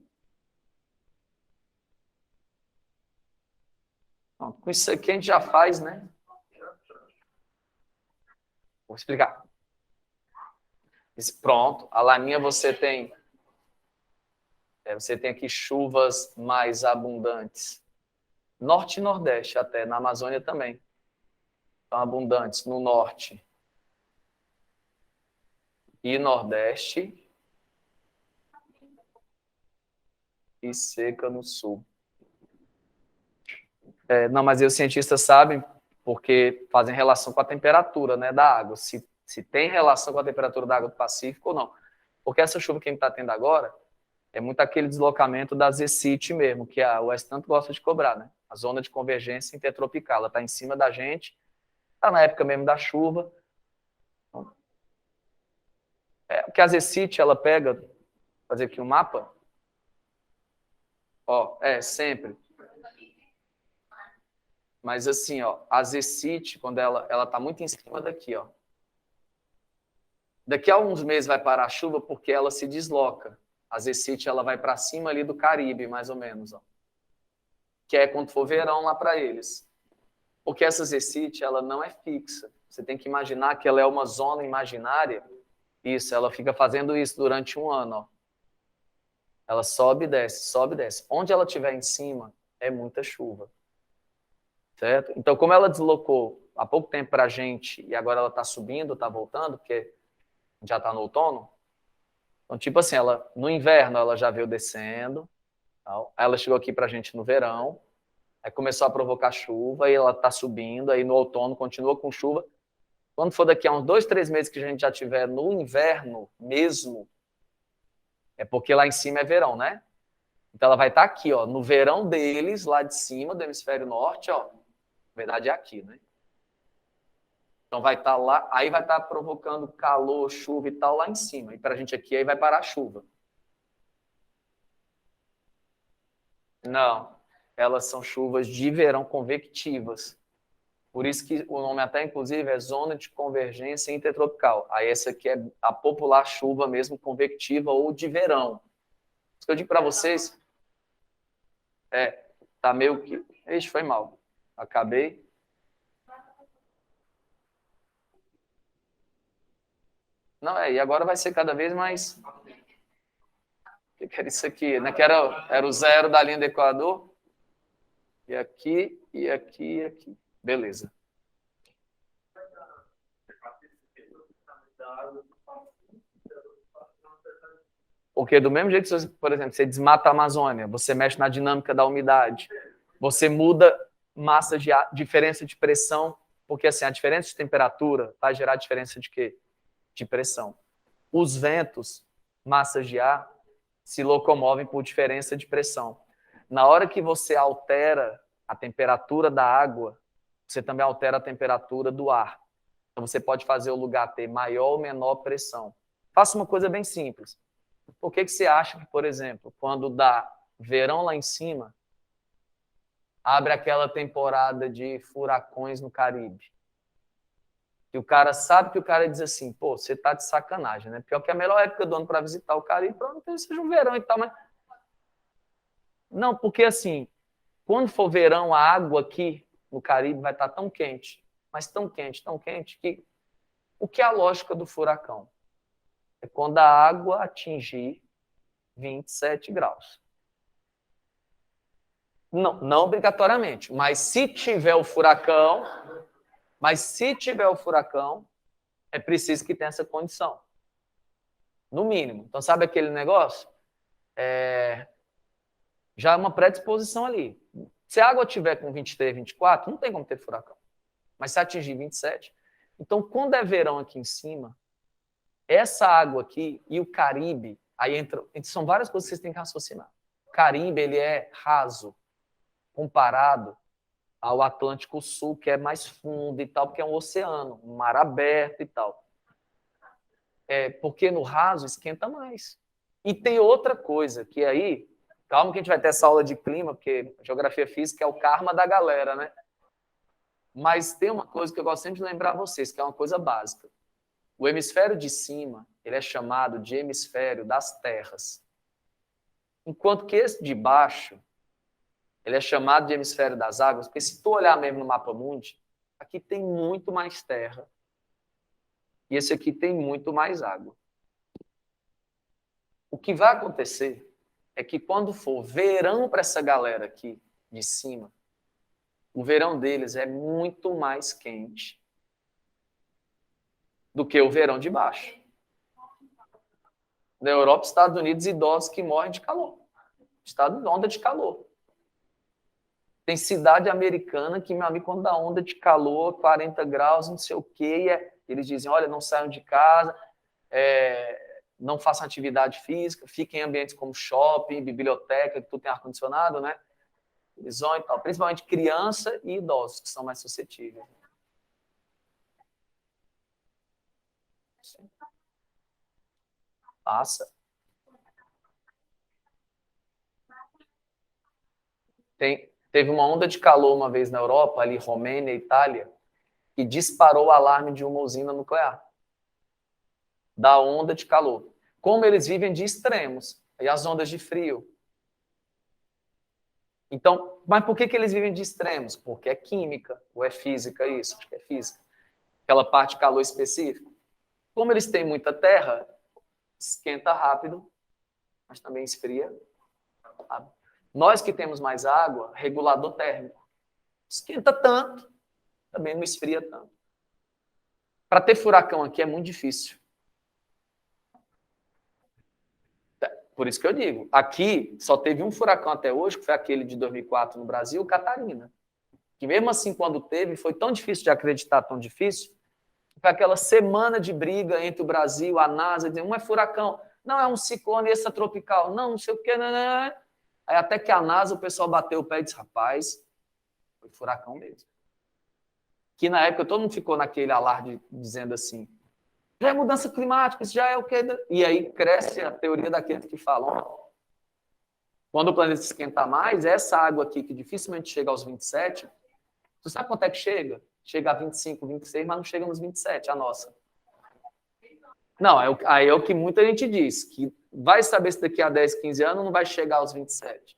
Então, com isso aqui a gente já faz, né? Vou explicar. Pronto, a Laninha você tem aqui chuvas mais abundantes. Norte e Nordeste até, na Amazônia também. São abundantes no Norte e Nordeste e seca no Sul. Não, mas os cientistas sabem porque fazem relação com a temperatura, né, da água. Se tem relação com a temperatura da água do Pacífico ou não. Porque essa chuva que a gente está tendo agora é muito aquele deslocamento da ZCIT mesmo, que a UES tanto gosta de cobrar, né? A zona de convergência intertropical. Ela está em cima da gente, está na época mesmo da chuva. Porque a ZCIT, ela pega, fazer aqui um mapa, ó, sempre. Mas assim, ó, a ZCIT, quando ela está muito em cima daqui, ó. Daqui a alguns meses vai parar a chuva porque ela se desloca. A ZCIT, ela vai para cima ali do Caribe, mais ou menos, ó. Que é quando for verão lá para eles. Porque essa ZCIT, ela não é fixa. Você tem que imaginar que ela é uma zona imaginária. Isso, ela fica fazendo isso durante um ano, ó. Ela sobe e desce, sobe e desce. Onde ela estiver em cima, é muita chuva. Certo? Então, como ela deslocou há pouco tempo para a gente e agora ela está subindo, está voltando, porque já está no outono. Então, tipo assim, ela no inverno ela já veio descendo, tal. Aí ela chegou aqui para a gente no verão, aí começou a provocar chuva, e ela está subindo, aí no outono continua com chuva. Quando for daqui a uns 2, 3 meses que a gente já tiver no inverno mesmo, é porque lá em cima é verão, né? Então ela vai estar aqui, ó, no verão deles, lá de cima do hemisfério norte, ó. Na verdade é aqui, né? Então vai estar lá, aí vai estar provocando calor, chuva e tal lá em cima. E para a gente aqui, aí vai parar a chuva. Não, elas são chuvas de verão convectivas. Por isso que o nome até, inclusive, é zona de convergência intertropical. Aí essa aqui é a popular chuva mesmo convectiva ou de verão. Isso que eu digo para vocês, tá meio que... Ixi, foi mal. Acabei. Não, e agora vai ser cada vez mais... O que era isso aqui? Né? Que era o zero da linha do Equador. E aqui, e aqui, e aqui. Beleza. Porque do mesmo jeito, por exemplo, você desmata a Amazônia, você mexe na dinâmica da umidade, você muda massa de ar, diferença de pressão, porque assim, a diferença de temperatura vai gerar diferença de quê? De pressão. Os ventos, massas de ar, se locomovem por diferença de pressão. Na hora que você altera a temperatura da água, você também altera a temperatura do ar. Então você pode fazer o lugar ter maior ou menor pressão. Faça uma coisa bem simples. Por que você acha que, por exemplo, quando dá verão lá em cima, abre aquela temporada de furacões no Caribe? E o cara sabe que o cara diz assim, pô, você tá de sacanagem, né? Pior que é a melhor época do ano para visitar o Caribe, provavelmente seja um verão e tal, mas... Não, porque assim, quando for verão, a água aqui no Caribe vai estar tão quente, mas tão quente, que o que é a lógica do furacão? É quando a água atingir 27 graus. Não obrigatoriamente, mas se tiver o furacão, é preciso que tenha essa condição. No mínimo. Então, sabe aquele negócio? Já é uma predisposição ali. Se a água tiver com 23, 24, não tem como ter furacão. Mas se atingir 27... Então, quando é verão aqui em cima, essa água aqui e o Caribe, aí são várias coisas que vocês têm que raciocinar. O Caribe, ele é raso comparado ao Atlântico Sul, que é mais fundo e tal, porque é um oceano, um mar aberto e tal. Porque no raso esquenta mais. E tem outra coisa, que aí, calma que a gente vai ter essa aula de clima, porque geografia física é o karma da galera, né? Mas tem uma coisa que eu gosto sempre de lembrar a vocês, que é uma coisa básica. O hemisfério de cima, ele é chamado de hemisfério das terras. Enquanto que esse de baixo, ele é chamado de hemisfério das águas, porque se tu olhar mesmo no mapa mundi, aqui tem muito mais terra. E esse aqui tem muito mais água. O que vai acontecer é que quando for verão para essa galera aqui de cima, o verão deles é muito mais quente do que o verão de baixo. Na Europa, Estados Unidos, idosos que morrem de calor. Estado de onda de calor. Tem cidade americana que, meu amigo, quando dá onda de calor, 40 graus, não sei o quê, eles dizem, olha, não saiam de casa, não façam atividade física, fiquem em ambientes como shopping, biblioteca, que tudo tem ar-condicionado, né? Eles vão e tal. Principalmente criança e idosos, que são mais suscetíveis. Passa. Teve uma onda de calor uma vez na Europa, ali, Romênia, Itália, e disparou o alarme de uma usina nuclear. Da onda de calor. Como eles vivem de extremos, e as ondas de frio. Então, mas por que eles vivem de extremos? Porque é química, ou é física isso? Acho que é física. Aquela parte de calor específica. Como eles têm muita terra, esquenta rápido, mas também esfria rápido. Nós que temos mais água, regulador térmico. Esquenta tanto, também não esfria tanto. Para ter furacão aqui é muito difícil. Por isso que eu digo, aqui só teve um furacão até hoje, que foi aquele de 2004 no Brasil, Catarina. Que mesmo assim, quando teve, foi tão difícil de acreditar, tão difícil, foi aquela semana de briga entre o Brasil, a NASA, dizendo, um é furacão, não, é um ciclone extratropical, não sei o quê, não. Aí até que a NASA, o pessoal bateu o pé e disse, rapaz, foi furacão mesmo. Que na época todo mundo ficou naquele alarde dizendo assim, já é mudança climática, isso já é o quê? E aí cresce a teoria daqueles que falam, quando o planeta esquenta mais, essa água aqui, que dificilmente chega aos 27, você sabe quanto é que chega? Chega a 25, 26, mas não chega nos 27, a nossa. Não, aí é o que muita gente diz, que vai saber se daqui a 10, 15 anos não vai chegar aos 27.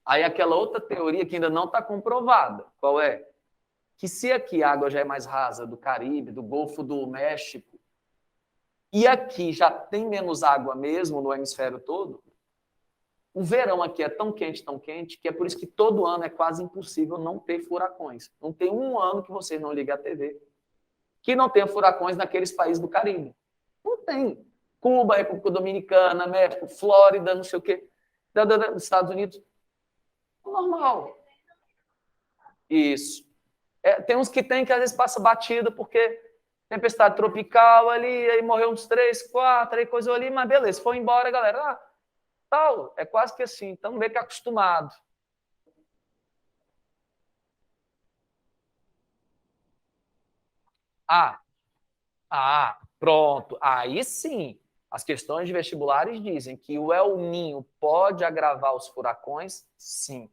Aí aquela outra teoria que ainda não está comprovada, qual é? Que se aqui a água já é mais rasa do Caribe, do Golfo do México, e aqui já tem menos água mesmo no hemisfério todo, O verão aqui é tão quente, que é por isso que todo ano é quase impossível não ter furacões. Não tem um ano que vocês não ligam a TV que não tenha furacões naqueles países do Caribe. Não tem. Cuba, República Dominicana, México, Flórida, não sei o quê, Estados Unidos. Normal. Isso. Tem uns que tem que às vezes passa batida porque tempestade tropical ali, aí morreu uns 3, 4, aí coisa ali, mas beleza, foi embora, galera. Tal, é quase que assim, estamos meio que acostumados. Pronto. Aí sim, as questões de vestibulares dizem que o El Ninho pode agravar os furacões, sim.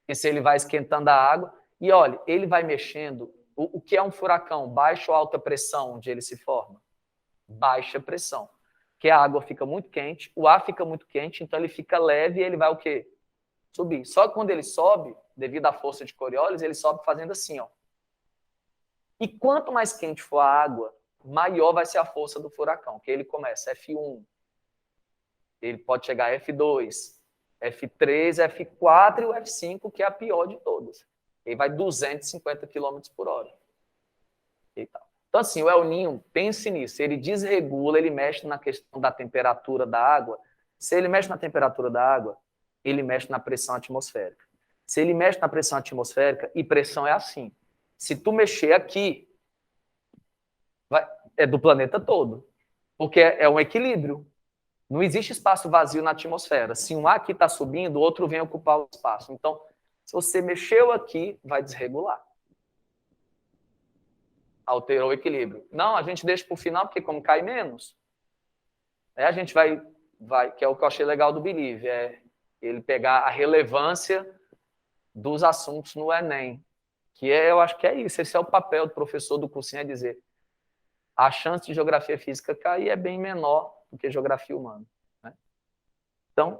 E se ele vai esquentando a água, e olha, ele vai mexendo. O que é um furacão? Baixa ou alta pressão, onde ele se forma? Baixa pressão. Porque a água fica muito quente, o ar fica muito quente, então ele fica leve e ele vai o quê? Subir. Só que quando ele sobe, devido à força de Coriolis, ele sobe fazendo assim, ó. E quanto mais quente for a água, maior vai ser a força do furacão, que ele começa F1, ele pode chegar a F2, F3, F4 e o F5, que é a pior de todas. Ele vai 250 km por hora. Então, assim, o El Ninho, pense nisso, ele desregula, ele mexe na questão da temperatura da água. Se ele mexe na temperatura da água, ele mexe na pressão atmosférica. Se ele mexe na pressão atmosférica, e pressão é assim, se tu mexer aqui, é do planeta todo, porque é um equilíbrio. Não existe espaço vazio na atmosfera. Se um aqui está subindo, o outro vem ocupar o espaço. Então, se você mexeu aqui, vai desregular. Alterou o equilíbrio. Não, a gente deixa para o final, porque como cai menos, a gente vai, que é o que eu achei legal do Believe, ele pegar a relevância dos assuntos no Enem. Eu acho que é isso. Esse é o papel do professor do cursinho, é dizer a chance de geografia física cair é bem menor do que geografia humana. Né? Então,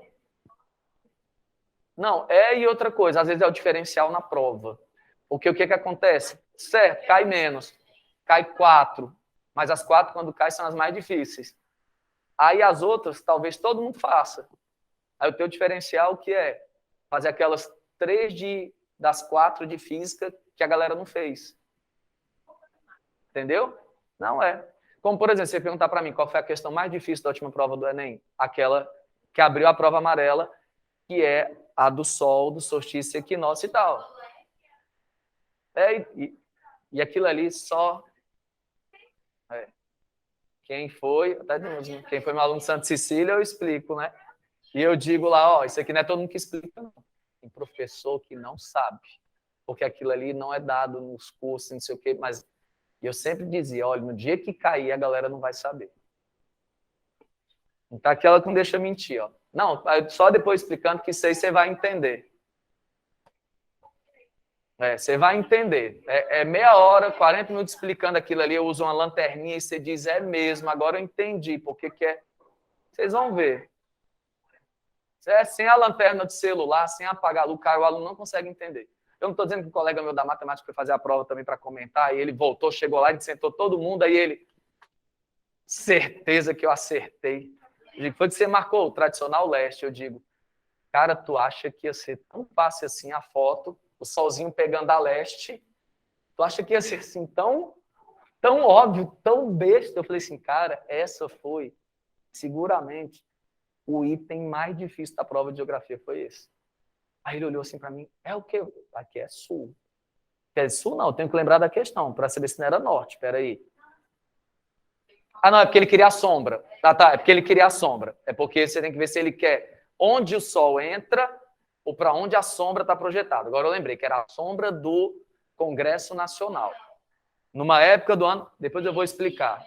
não, e outra coisa, às vezes é o diferencial na prova. Porque o que acontece? Certo, cai menos, cai 4, mas as 4, quando cai, são as mais difíceis. Aí as outras, talvez todo mundo faça. Aí o teu diferencial que é fazer aquelas 3 das 4 de física que a galera não fez. Entendeu? Não é. Como, por exemplo, você perguntar para mim qual foi a questão mais difícil da última prova do Enem? Aquela que abriu a prova amarela, que é a do Sol, do solstício, equinócio e tal. E aquilo ali só... Quem foi meu aluno de Santa Cecília, eu explico, né? E eu digo lá, isso aqui não é todo mundo que explica, não. Tem professor que não sabe, porque aquilo ali não é dado nos cursos, não sei o quê, mas eu sempre dizia, olha, no dia que cair, a galera não vai saber. Então, aquela que não deixa mentir, ó. Não, só depois explicando que isso aí você vai entender. Você vai entender. Meia hora, 40 minutos explicando aquilo ali, eu uso uma lanterninha e você diz, é mesmo, agora eu entendi, porque que é... Vocês vão ver. Sem a lanterna de celular, sem apagar a luz, o aluno não consegue entender. Eu não estou dizendo que um colega meu da matemática foi fazer a prova também para comentar, e ele voltou, chegou lá, e sentou todo mundo, aí ele... Certeza que eu acertei. Eu digo, foi que você marcou o tradicional leste. Eu digo, cara, tu acha que ia ser tão fácil assim a foto, o solzinho pegando a leste? Tu acha que ia ser assim tão óbvio, tão besta? Eu falei assim, cara, essa foi, seguramente, o item mais difícil da prova de geografia foi esse. Aí ele olhou assim para mim, é o quê? Aqui é sul. Quer dizer, sul não, eu tenho que lembrar da questão, para saber se não era norte, peraí. Não, é porque ele queria a sombra. É porque ele queria a sombra. É porque você tem que ver se ele quer onde o sol entra ou para onde a sombra está projetada. Agora eu lembrei que era a sombra do Congresso Nacional. Numa época do ano... Depois eu vou explicar.